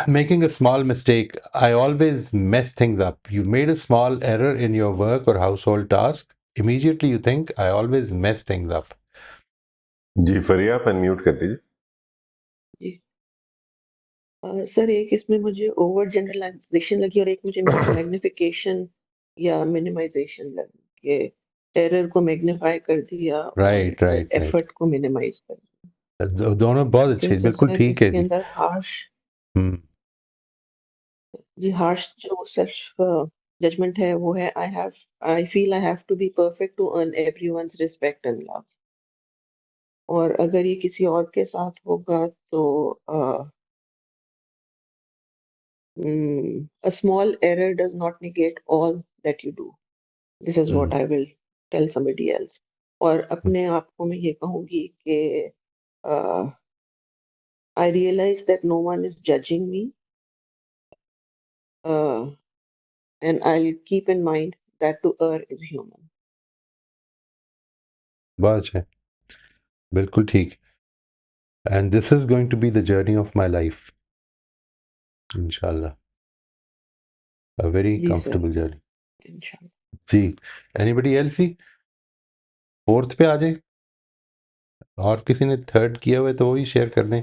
[SPEAKER 1] Making a small mistake, I always mess things up. You made a small error in your work और household task, immediately you think I always mess things up.
[SPEAKER 2] जी फरिया, आप अनम्यूट कर लीजिए।
[SPEAKER 6] जी। सर, एक इसमें मुझे ओवर जनरलाइजेशन लगी और एक मुझे मैग्निफिकेशन या मिनिमाइजेशन लगी कि एरर को मैग्नीफाई कर दिया और
[SPEAKER 1] राइट राइट राइट,
[SPEAKER 6] एफर्ट को मिनिमाइज कर दिया।
[SPEAKER 1] दोनों बहुत अच्छे,
[SPEAKER 6] कैसे
[SPEAKER 1] बिल्कुल
[SPEAKER 6] सर
[SPEAKER 1] ठीक है
[SPEAKER 6] इसके
[SPEAKER 1] जी।
[SPEAKER 6] अंदर हार्श
[SPEAKER 1] हम्म,
[SPEAKER 6] हार्श जो सेल्फ जजमेंट है वो है, I feel I have to be perfect to earn everyone's respect and love. और अगर ये किसी और के साथ होगा तो a small error does not negate all that you do. This is what I will tell somebody else. और अपने आप को मैं ये कहूँगी कि I realize that no one is judging me, and I'll keep in mind that to err is human.
[SPEAKER 1] बहुत अच्छा, बिल्कुल ठीक। And this is going to be the journey of my life इंशाल्लाह, अ वेरी
[SPEAKER 6] जी sir,
[SPEAKER 1] comfortable journey.
[SPEAKER 6] इंशाल्लाह।
[SPEAKER 1] जी, anybody else जी, fourth पे आ जाए, और किसी ने थर्ड किया हुआ है तो वो ही शेयर कर दें,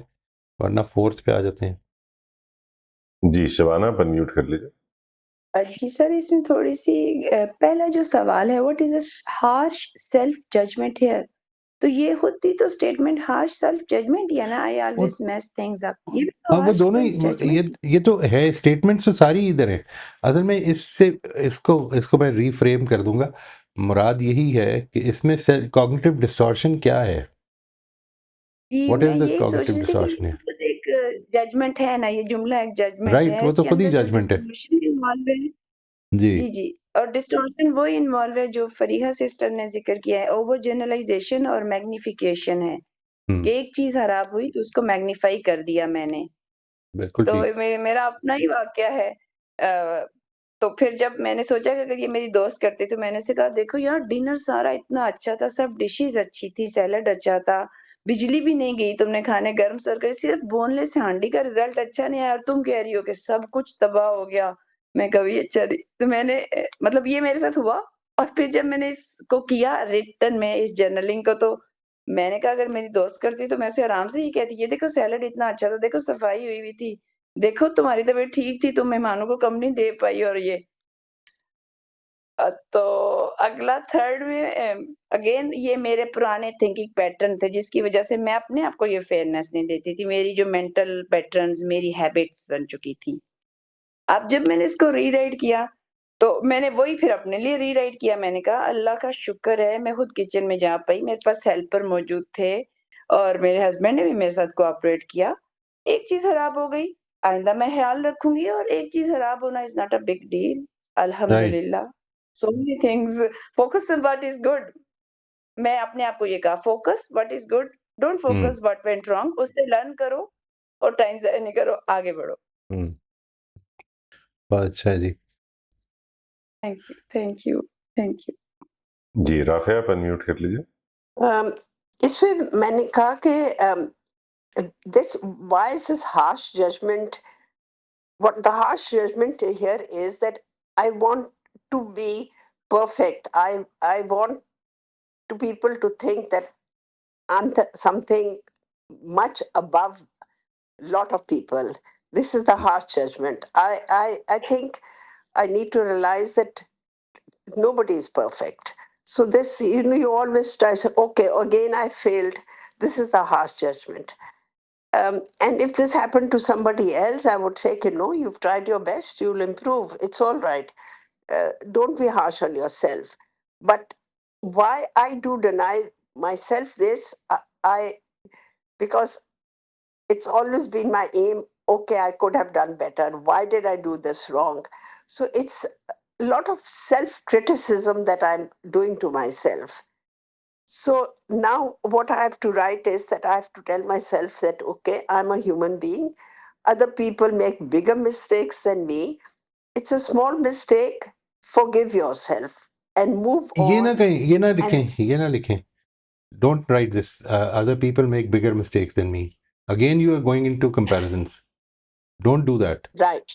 [SPEAKER 1] वरना फोर्थ पे आ जाते हैं।
[SPEAKER 2] जी शबाना, आप अनम्यूट कर लीजिए।
[SPEAKER 7] जी सर, इसमें थोड़ी-सी पहला जो सवाल है, what is a harsh self judgement here? तो ये होती तो स्टेटमेंट हार्श सेल्फ जजमेंट ही है ना, आई
[SPEAKER 1] वो
[SPEAKER 7] ऑलवेज मेस थिंग्स अप। ये भी तो
[SPEAKER 1] हाँ, वो
[SPEAKER 7] हार्श
[SPEAKER 1] दोनों ही
[SPEAKER 7] सेल्फ
[SPEAKER 1] ये
[SPEAKER 7] जजमेंट।
[SPEAKER 1] ये तो है, स्टेटमेंट्स तो सारी इधर है। असल में इससे इसको मैं रीफ्रेम कर दूंगा। मुराद यही है कि इसमें कॉग्निटिव डिस्टॉर्शन क्या है,
[SPEAKER 7] जी,
[SPEAKER 1] व्हाट
[SPEAKER 7] मैं
[SPEAKER 1] इज द
[SPEAKER 7] यही सोच
[SPEAKER 1] कॉग्निटिव
[SPEAKER 7] रही थी कि
[SPEAKER 1] डिस्टॉर्शन है?
[SPEAKER 7] ये खुद एक जजमेंट है ना, ये जुमला एक जजमेंट
[SPEAKER 1] राइट,
[SPEAKER 7] है,
[SPEAKER 1] वो तो
[SPEAKER 7] इसके
[SPEAKER 1] खुद ही
[SPEAKER 7] अंदर जो
[SPEAKER 1] जजमेंट है।
[SPEAKER 7] डिस्टॉर्शन इन्वॉल्व है।
[SPEAKER 1] जी।
[SPEAKER 7] जी, जी। और डिस्टॉर्शन वो इन्वॉल्व है जो फरीहा सिस्टर ने ज़िक्र किया है, ओवर जनरलाइज़ेशन और मैग्निफिकेशन है, कि एक चीज़ खराब हुई तो उसको मैग्नीफाई कर दिया मैंने।
[SPEAKER 1] बिल्कुल
[SPEAKER 7] तो
[SPEAKER 1] ठीक।
[SPEAKER 7] मेरा अपना ही वाक़या है। तो फिर जब मैंने सोचा कि अगर ये मेरी दोस्त करती तो मैंने उससे कहा, देखो यार, डिनर सारा इतना अच्छा था, सब डिशेज़ अच्छी थी, सैलेड अच्छा था, बिजली भी नहीं गई, तुमने खाने गर्म सर्व करे, सिर्फ़ बोनलेस हांडी का रिज़ल्ट अच्छा नहीं आया और तुम कह रही हो कि सब कुछ तबाह हो गया। मैं कहा, ये अच्छा नहीं। तो मैंने मतलब ये मेरे साथ हुआ। और फिर जब मैंने इसको किया रिटर्न में इस जर्नलिंग को, तो मैंने कहा, अगर मेरी दोस्त करती तो मैं उसे आराम से ये कहती, ये देखो सैलेड इतना अच्छा था, देखो सफाई हुई हुई थी, देखो तुम्हारी तबीयत ठीक थी, तुम मेहमानों को कम नहीं दे पाई और ये। तो अगला थर्ड में अगेन ये मेरे पुराने थिंकिंग पैटर्न थे जिसकी वजह से मैं अपने आप को ये फेयरनेस नहीं देती थी। मेरी जो मेंटल पैटर्न्स, मेरी हैबिट्स बन चुकी थी। अब जब मैंने इसको रीराइट किया, तो मैंने वही फिर अपने लिए रीराइट किया। मैंने कहा, अल्लाह का शुक्र है मैं खुद किचन में जा पाई, मेरे पास हेल्पर मौजूद थे और मेरे हस्बैंड ने भी मेरे साथ कोऑपरेट किया। एक चीज़ खराब हो गई, आइंदा मैं ख़्याल रखूँगी और एक चीज़ खराब होना is not a big deal.
[SPEAKER 1] Right.
[SPEAKER 7] अल्हम्दुलिल्लाह, so many things, focus on what is good. मैं अपने आप को ये कहा, focus what is good, don't
[SPEAKER 1] hmm.
[SPEAKER 7] Focus what went wrong, उससे लर्न करो और टाइम ज़ाया नहीं करो, आगे बढ़ो।
[SPEAKER 1] हम्म। बहुत अच्छा है जी।
[SPEAKER 7] Thank you, thank you, thank you.
[SPEAKER 2] जी, राफ़िया आप अनम्यूट कर लीजिए।
[SPEAKER 5] इसमें मैंने कहा कि this why is this harsh judgment? What the harsh judgment here is that I want to be perfect. I want to people to think that I'm something much above lot of people. This is the harsh judgment. I think I need to realize that nobody is perfect. So this, you always try to say, okay, again I failed. This is the harsh judgment. And if this happened to somebody else, I would say, no, you've tried your best, you'll improve. It's all right. Don't be harsh on yourself. But why I do deny myself this, I because it's always been my aim. Okay, I could have done better. Why did I do this wrong? So it's a lot of self criticism that I'm doing to myself. So now what I have to write is that I have to tell myself that, okay, I'm a human being. Other people make bigger mistakes than me. It's a small mistake. Forgive yourself and move
[SPEAKER 1] ये ना
[SPEAKER 5] on.
[SPEAKER 1] कहें, ये ना
[SPEAKER 5] And
[SPEAKER 1] लिखें, ये ना लिखें। Don't write this. Other people make bigger mistakes than me. Again, you are going into comparisons. Don't do that.
[SPEAKER 5] right,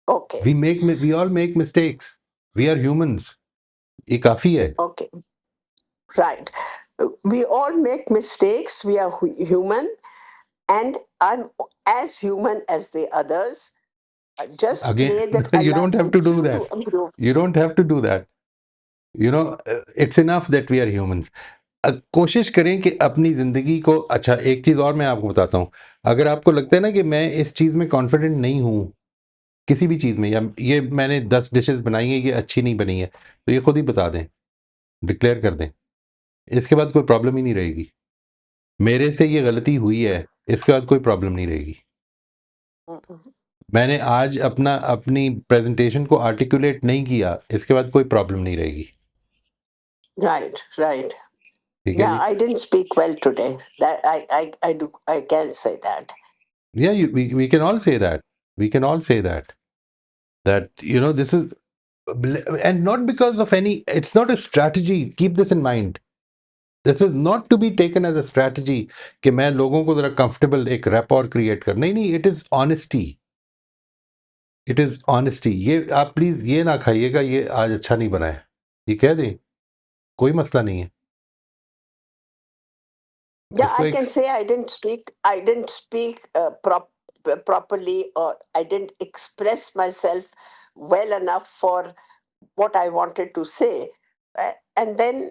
[SPEAKER 5] okay,
[SPEAKER 1] We all make mistakes. We are humans. ये काफी है।
[SPEAKER 5] okay, right. We all make mistakes. We are human, and I'm as human as the others. Just
[SPEAKER 1] Again,
[SPEAKER 5] pray that
[SPEAKER 1] you
[SPEAKER 5] Allah
[SPEAKER 1] don't have to
[SPEAKER 5] helps
[SPEAKER 1] do
[SPEAKER 5] you
[SPEAKER 1] that.
[SPEAKER 5] to improve.
[SPEAKER 1] You don't have to do that. It's enough that we are humans. कोशिश करें कि अपनी ज़िंदगी को, अच्छा एक चीज़ और मैं आपको बताता हूँ। अगर आपको लगता है ना कि मैं इस चीज़ में कॉन्फिडेंट नहीं हूँ, किसी भी चीज़ में, या ये मैंने 10 डिशेस बनाई हैं, ये अच्छी नहीं बनी है, तो ये खुद ही बता दें, डिक्लेयर कर दें। इसके बाद कोई प्रॉब्लम ही नहीं रहेगी। मेरे से ये गलती हुई है, इसके बाद कोई प्रॉब्लम नहीं रहेगी।
[SPEAKER 5] Mhm.
[SPEAKER 1] मैंने आज अपनी प्रेजेंटेशन को आर्टिकुलेट नहीं किया, इसके बाद कोई प्रॉब्लम नहीं रहेगी।
[SPEAKER 5] Right, right.
[SPEAKER 1] ठीक है
[SPEAKER 5] Yeah,
[SPEAKER 1] ji.
[SPEAKER 5] I didn't speak well today. That I do, I can say that.
[SPEAKER 1] Yeah, we can all say that. We can all say that. That, this is, and not because of any, it's not a strategy. Keep this in mind. This is not to be taken as a strategy कि मैं लोगों को जरा comfortable एक रैपॉर create कर, नहीं, it is honesty. It is honesty. ये आप प्लीज ये ना खाइएगा, ये आज अच्छा नहीं बना है, ये कह दें, कोई मसला नहीं है।
[SPEAKER 5] Yeah,
[SPEAKER 1] इसको
[SPEAKER 5] I
[SPEAKER 1] एक
[SPEAKER 5] can say I didn't speak. I didn't speak properly, or I didn't express myself well enough for what I wanted to say. And then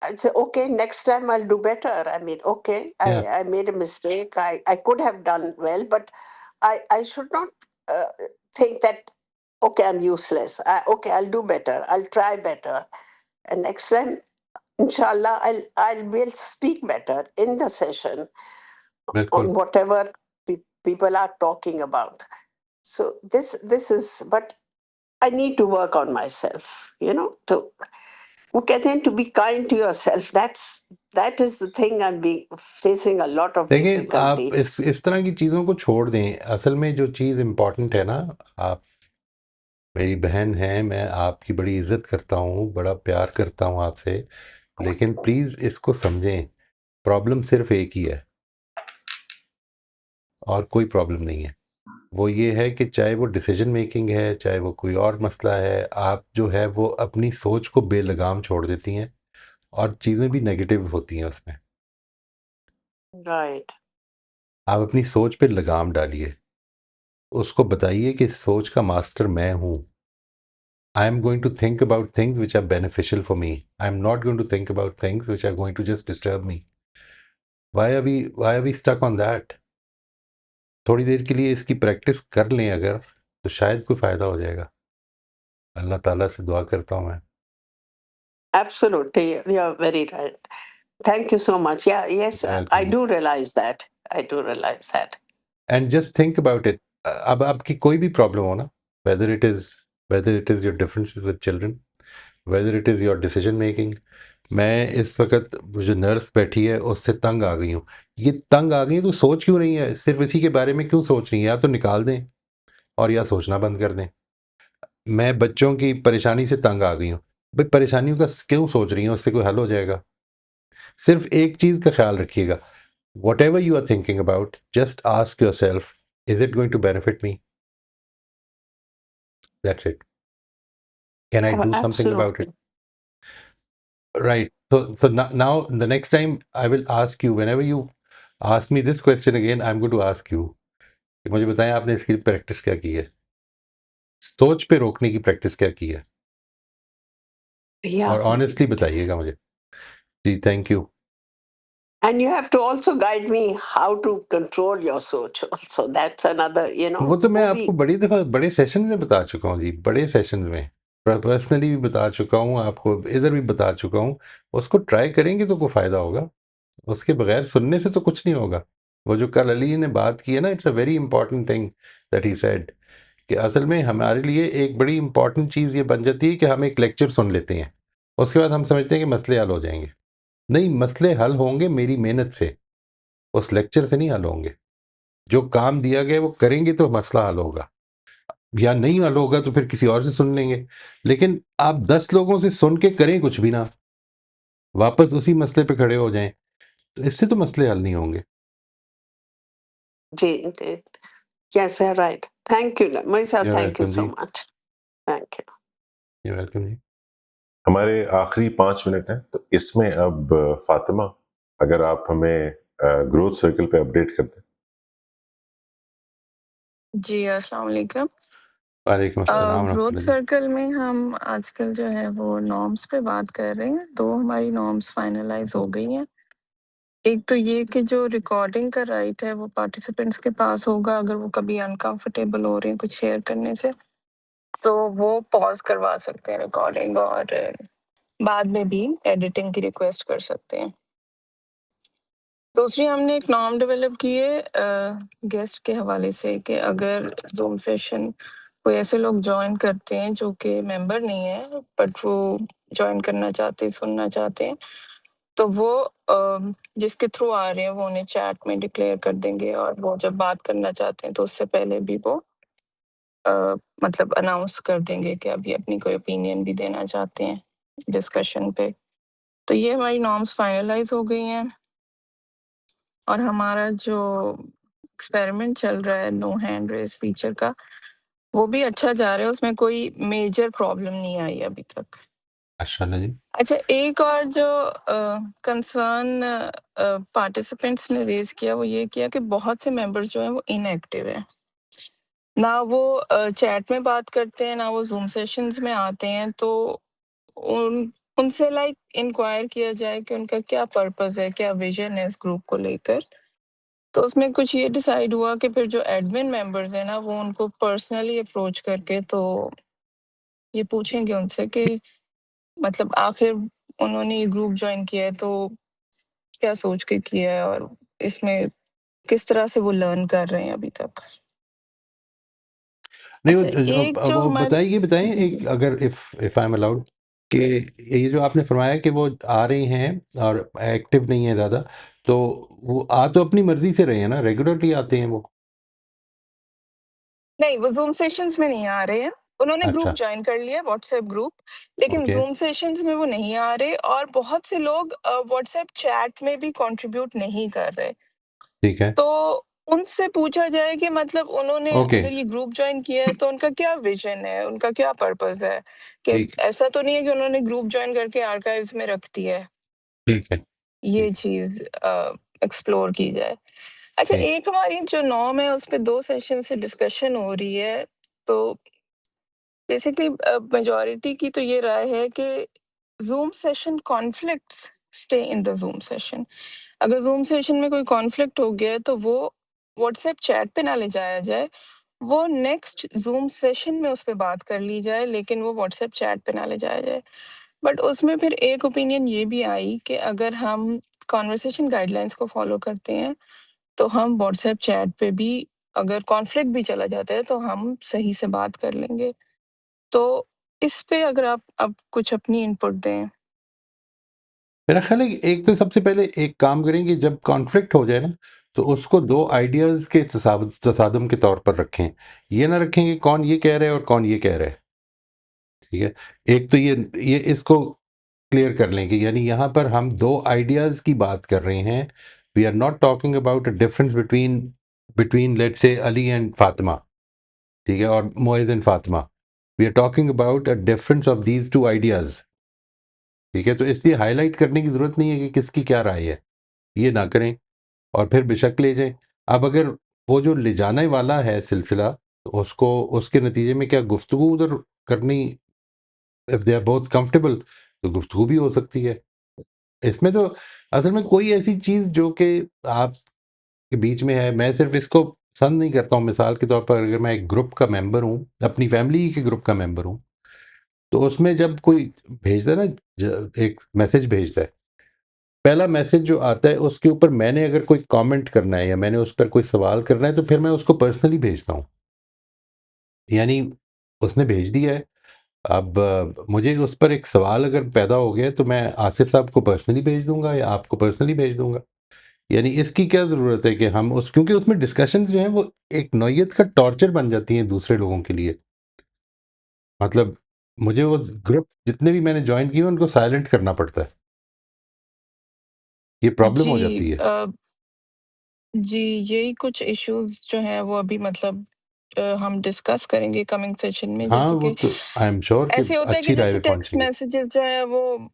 [SPEAKER 5] I'd say, okay, next time I'll do better. I mean, okay,
[SPEAKER 1] Yeah,
[SPEAKER 5] I made a mistake. I could have done well, but I should not think that, okay, I'm useless. Okay, I'll do better. I'll try better. And next time, inshallah, I will speak better in the session
[SPEAKER 1] बिल्कुल।
[SPEAKER 5] on whatever people are talking about. So this is, but I need to work on myself, to वो कहते हैं to be kind to yourself. That is the thing I'm facing a lot of
[SPEAKER 1] देखिए,
[SPEAKER 5] difficulty.
[SPEAKER 1] आप इस तरह की चीज़ों को छोड़ दें। असल में जो चीज़ इम्पोर्टेंट है ना, आप मेरी बहन हैं, मैं आपकी बड़ी इज़्ज़त करता हूँ, बड़ा प्यार करता हूँ आपसे, लेकिन प्लीज़ इसको समझें, प्रॉब्लम सिर्फ़ एक ही है और कोई प्रॉब्लम नहीं है। वो ये है कि चाहे वो डिसीजन मेकिंग है, चाहे वो कोई और मसला है, आप जो है वो अपनी सोच को बेलगाम छोड़ देती हैं और चीज़ें भी नेगेटिव होती हैं उसमें।
[SPEAKER 5] Right.
[SPEAKER 1] आप अपनी सोच पे लगाम डालिए, उसको बताइए कि सोच का मास्टर मैं हूँ। I am going to think about things which are beneficial for me. I am not going to think about things which are going to just disturb me. Why are we stuck on that? थोड़ी देर के लिए इसकी practice कर लें अगर, तो शायद कोई फ़ायदा हो जाएगा। अल्लाह ताला से दुआ करता हूँ मैं।
[SPEAKER 5] Absolutely. You're very right. Thank you so much. Yeah, yes,
[SPEAKER 1] Welcome
[SPEAKER 5] I
[SPEAKER 1] जी।
[SPEAKER 5] do realize that. I do realize that.
[SPEAKER 1] And just think about it. अब आपकी कोई भी प्रॉब्लम हो ना, whether it is your differences with children, whether it is your decision making. मैं इस वक्त जो नर्स बैठी है उससे तंग आ गई हूँ। ये तंग आ गई है तो सोच क्यों रही है, सिर्फ इसी के बारे में क्यों सोच रही है? या तो निकाल दें और या सोचना बंद कर दें। मैं बच्चों की परेशानी से तंग आ गई हूँ, भाई परेशानियों का क्यों सोच रही हैं, उससे कोई हल हो जाएगा। सिर्फ एक चीज़ का ख्याल रखिएगा, whatever you are thinking about, just ask yourself, is it going to benefit me? That's it. Can I do something about it?
[SPEAKER 5] Absolutely.
[SPEAKER 1] Right. So now the next time I will ask you, whenever you ask me this question again, I'm going to ask you कि मुझे बताएं आपने इसकी practice क्या की है, सोच पे रोकने की प्रैक्टिस क्या की है,
[SPEAKER 5] Yeah.
[SPEAKER 1] और ऑनेस्टली बताइएगा मुझे। जी, thank you.
[SPEAKER 5] And you have to also guide me how to control your soch also. That's another,
[SPEAKER 1] वो तो मैं
[SPEAKER 5] वो
[SPEAKER 1] आपको
[SPEAKER 5] भी
[SPEAKER 1] बड़ी दफ़ा बड़े सेशन में बता चुका हूँ जी, बड़े सेशन में पर्सनली भी बता चुका हूँ, आपको इधर भी बता चुका हूँ। उसको ट्राई करेंगे तो कोई फ़ायदा होगा, उसके बगैर सुनने से तो कुछ नहीं होगा। वो जो कल अली ने बात की है ना, it's a very important thing that he said, कि असल में हमारे लिए एक बड़ी इंपॉर्टेंट चीज़ ये बन जाती है कि हम एक लेक्चर सुन लेते हैं, उसके बाद हम समझते हैं कि मसले हल हो जाएंगे। नहीं, मसले हल होंगे मेरी मेहनत से, उस लेक्चर से नहीं हल होंगे। जो काम दिया गया वो करेंगे तो मसला हल होगा, या नहीं हल होगा तो फिर किसी और से सुन लेंगे। लेकिन आप 10 लोगों से सुन के करें कुछ भी ना, वापस उसी मसले पे खड़े हो जाएं, तो इससे तो मसले हल नहीं होंगे।
[SPEAKER 5] जी। Yes, you're right. Thank you, Moisa.
[SPEAKER 1] You're
[SPEAKER 5] Thank you
[SPEAKER 1] welcome
[SPEAKER 5] so
[SPEAKER 1] ji.
[SPEAKER 5] much. Thank you.
[SPEAKER 1] You're welcome जी।
[SPEAKER 2] हमारे आखिरी 5 मिनट हैं, तो इसमें अब फातिमा, अगर आप हमें ग्रोथ सर्कल पे अपडेट कर दें।
[SPEAKER 3] जी, अस्सलाम वालेकुम।
[SPEAKER 1] वालेकुम अस्सलाम
[SPEAKER 3] ग्रोथ
[SPEAKER 1] रहमतुल्लाह जी।
[SPEAKER 3] सर्कल में हम आजकल जो है वो नॉर्म्स पे बात कर रहे हैं। 2 हमारी नॉर्म्स फाइनलाइज़ हो गई हैं। एक तो ये कि जो रिकॉर्डिंग का राइट है वो पार्टिसिपेंट्स के पास होगा, अगर वो कभी अनकंफर्टेबल हो रहे हैं कुछ शेयर करने से, तो वो पॉज़ करवा सकते हैं रिकॉर्डिंग और बाद में भी एडिटिंग की रिक्वेस्ट कर सकते हैं। दूसरी हमने एक नॉर्म डेवलप की है गेस्ट के हवाले से कि अगर ज़ूम सेशन कोई ऐसे लोग जॉइन करते हैं जो कि मेंबर नहीं है बट वो जॉइन करना चाहते हैं, सुनना चाहते हैं, तो वो जिसके थ्रू आ रहे हैं वो उन्हें चैट में डिक्लेयर कर देंगे और वो जब बात करना चाहते हैं तो उससे पहले भी वो मतलब अनाउंस कर देंगे कि अभी अपनी कोई ओपिनियन भी देना चाहते हैं डिस्कशन पे। तो ये हमारी नॉर्म्स फाइनलाइज़ हो गई हैं और हमारा जो एक्सपेरिमेंट चल रहा है नो हैंड रेज़ फीचर का, वो भी अच्छा जा रहा है, उसमें कोई मेजर प्रॉब्लम नहीं आई अभी तक।
[SPEAKER 1] माशाल्लाह जी।
[SPEAKER 3] अच्छा, एक और जो कंसर्न पार्टिसिपेंट्स ने रेज़ किया वो ये किया कि बहुत से मेंबर्स जो हैं वो इनएक्टिव हैं। ना वो चैट में बात करते हैं, ना वो ज़ूम सेशंस में आते हैं, तो उनसे लाइक इंक्वायर किया जाए कि उनका क्या पर्पस है, क्या विज़न है इस ग्रुप को लेकर। तो उसमें कुछ ये डिसाइड हुआ कि फिर जो एडमिन मेंबर्स हैं ना, वो उनको पर्सनली अप्रोच करके तो ये पूछेंगे उनसे कि मतलब आखिर उन्होंने ये ग्रुप जॉइन किया है तो क्या सोच के किया है और इसमें किस तरह से वो लर्न कर रहे हैं अभी तक।
[SPEAKER 1] नहीं
[SPEAKER 3] अच्छा, एक जो
[SPEAKER 1] वो
[SPEAKER 3] हमारे
[SPEAKER 1] बताइए बताएं
[SPEAKER 3] जी,
[SPEAKER 1] एक, अगर इफ आई एम अलाउड, कि ये जो आपने फरमाया कि वो आ रही हैं और एक्टिव नहीं है ज़्यादा, तो वो आ तो अपनी मर्जी से रहे हैं ना, रेगुलरली आते हैं वो।
[SPEAKER 3] नहीं वो ज़ूम सेशंस में नहीं आ रहे हैं। उन्होंने ग्रुप
[SPEAKER 1] अच्छा,
[SPEAKER 3] जॉइन कर लिया व्हाट्सएप ग्रुप, लेकिन
[SPEAKER 1] ओके,
[SPEAKER 3] ज़ूम सेशंस में वो नहीं आ रहे और बहुत से लोग व्हाट्सएप चैट में भी कंट्रीब्यूट नहीं कर रहे।
[SPEAKER 1] ठीक है,
[SPEAKER 3] तो उनसे पूछा जाए कि मतलब उन्होंने
[SPEAKER 1] ओके,
[SPEAKER 3] अगर ये ग्रुप जॉइन किया है तो उनका क्या विज़न है, उनका क्या पर्पस है? कि
[SPEAKER 1] ठीक,
[SPEAKER 3] ऐसा तो नहीं है कि उन्होंने ग्रुप जॉइन करके आर्काइव्स में रख दिया है।
[SPEAKER 1] ठीक है,
[SPEAKER 3] ये
[SPEAKER 1] ठीक,
[SPEAKER 3] चीज़ एक्सप्लोर की जाए। अच्छा,
[SPEAKER 1] ठीक।
[SPEAKER 3] एक हमारी जो नॉर्म है उस पे 2 सेशन से डिस्कशन हो रही है। तो बेसिकली मेजॉरिटी की तो ये राय है कि zoom session conflicts stay in the zoom session. अगर ज़ूम सेशन में कोई कॉन्फ्लिक्ट हो गया है तो वो व्हाट्सएप चैट पे ना ले जाया जाए, वो नेक्स्ट ज़ूम सेशन में उस पे बात कर ली जाए, लेकिन वो व्हाट्सएप चैट पे ना ले जाया जाए। बट उसमें फिर एक ओपिनियन ये भी आई कि अगर हम कन्वर्सेशन गाइडलाइंस को फॉलो करते हैं, तो हम व्हाट्सएप चैट पे भी अगर कॉन्फ्लिक्ट भी चला जाता है, तो हम सही से बात कर लेंगे। तो इस पे अगर आप अब कुछ अपनी इनपुट दें।
[SPEAKER 1] मेरा ख्याल है कि एक तो सबसे पहले एक काम करें कि जब कॉन्फ्लिक्ट हो जाए ना, तो उसको दो आइडियाज़ के तसादम के तौर पर रखें। ये ना रखें कि कौन ये कह रहा है और कौन ये कह रहा है, ठीक है? एक तो ये इसको क्लियर कर लें कि यानी यहाँ पर हम दो आइडियाज़ की बात कर रहे हैं। We are not talking about a difference between between let's say Ali and Fatima, ठीक है, और Moiz and Fatima. We are talking about a difference of these two ideas, ठीक है? तो इसलिए हाईलाइट करने की ज़रूरत नहीं है कि किसकी क्या राय है, ये ना करें और फिर बेशक ले जाएँ। अब अगर वो जो ले जाने वाला है सिलसिला, तो उसको उसके नतीजे में क्या गुफ्तगू उधर करनी, if they are both comfortable, तो गुफ्तगू भी हो सकती है। इसमें तो असल में कोई ऐसी चीज़ जो कि आपके बीच में है, मैं सिर्फ़ इसको पसंद नहीं करता हूँ। मिसाल के तौर पर अगर मैं एक ग्रुप का मेंबर हूँ, अपनी फैमिली के ग्रुप का मेंबर हूँ, तो उसमें जब कोई भेजता है ना, एक मैसेज भेजता है, पहला मैसेज जो आता है उसके ऊपर मैंने अगर कोई कमेंट करना है या मैंने उस पर कोई सवाल करना है, तो फिर मैं उसको पर्सनली भेजता हूँ। यानी उसने भेज दिया है, अब मुझे उस पर एक सवाल अगर पैदा हो गया है, तो मैं आसिफ साहब को पर्सनली भेज दूंगा या आपको पर्सनली भेज दूंगा। यानी इसकी क्या ज़रूरत है कि हम उस, क्योंकि उसमें डिस्कशन जो है वो एक नौयत का टॉर्चर बन जाती हैं दूसरे लोगों के लिए। मतलब मुझे वो ग्रुप जितने भी मैंने ज्वाइन किए उनको साइलेंट करना पड़ता है, ये प्रॉब्लम
[SPEAKER 3] जी
[SPEAKER 1] हो जाती है।
[SPEAKER 3] जी, यही कुछ इश्यूज़ जो हैं वो अभी मतलब हम डिस्कस करेंगे कमिंग सेशन में।
[SPEAKER 1] हाँ,
[SPEAKER 3] जैसे
[SPEAKER 1] वो
[SPEAKER 3] कि
[SPEAKER 1] तो आई एम श्योर कि
[SPEAKER 3] ऐसे होता है कि
[SPEAKER 1] अच्छी राय
[SPEAKER 3] जैसे
[SPEAKER 1] पे
[SPEAKER 3] टेक्स्ट
[SPEAKER 1] पहुंचेंगे।
[SPEAKER 3] मैसेजेस जो है वो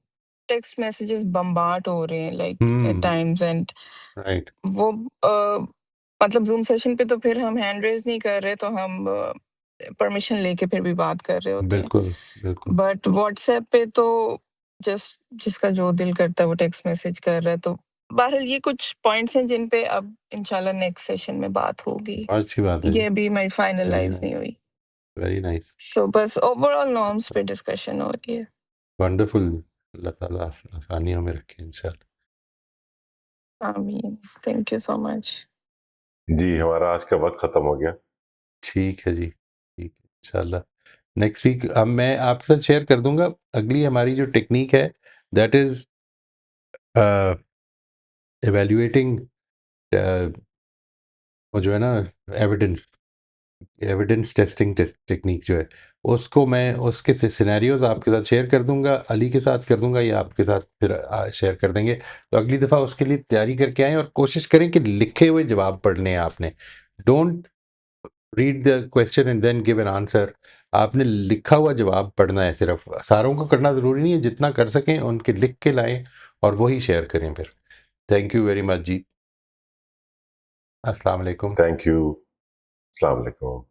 [SPEAKER 3] टेक्स्ट मैसेजेस बम्बार्ड हो रहे हैं like at
[SPEAKER 1] hmm,
[SPEAKER 3] times and
[SPEAKER 1] right,
[SPEAKER 3] वो मतलब ज़ूम सेशन पे तो फिर हम हैंड रेज़ नहीं कर रहे, तो हम परमिशन लेके फिर भी बात कर रहे होते हैं।
[SPEAKER 1] बिल्कुल, बिल्कुल।
[SPEAKER 3] बट व्हाट्सएप पे तो जस्ट जिसका जो दिल करता है वो टेक्स्ट मैसेज कर रहा है। तो बहरहाल ये कुछ पॉइंट्स हैं जिन पे अब इंशाल्लाह नेक्स्ट सेशन में बात होगी।
[SPEAKER 1] अच्छी बात है
[SPEAKER 3] ये
[SPEAKER 1] जी,
[SPEAKER 3] अभी मेरी
[SPEAKER 1] वेरी
[SPEAKER 3] फाइनलाइज़
[SPEAKER 1] नाइस,
[SPEAKER 3] नहीं हुई।
[SPEAKER 1] वेरी नाइस,
[SPEAKER 3] सो बस ओवरऑल नॉर्म्स पे डिस्कशन हो रही है।
[SPEAKER 1] वंडरफुल। अल्लाह ताला आसानियों में रखे इंशाल्लाह।
[SPEAKER 3] आमीन। Thank you so much.
[SPEAKER 2] जी, हमारा आज का वक्त खत्म हो गया।
[SPEAKER 1] ठीक है जी, ठीक है, इंशाल्लाह नेक्स्ट वीक अब मैं आपके साथ शेयर कर दूंगा अगली हमारी जो टेक्निक है, दैट इज एवेल्युएटिंग, वो जो है ना, एविडेंस एविडेंस टेस्टिंग टेक्निक जो है, उसको मैं उसके सिनेरियोज आपके साथ शेयर कर दूंगा, अली के साथ कर दूंगा या आपके साथ फिर शेयर कर देंगे। तो अगली दफ़ा उसके लिए तैयारी करके आएँ और कोशिश करें कि लिखे हुए जवाब पढ़ने हैं आपने। Don't read the question and then give an answer. आपने लिखा हुआ जवाब पढ़ना है, सिर्फ सारों को करना ज़रूरी नहीं है, जितना कर सकें उनके लिख के लाएं और वही शेयर करें फिर। थैंक यू वेरी मच जी, अस्सलाम वालेकुम।
[SPEAKER 2] Thank you. अस्सलाम वालेकुम।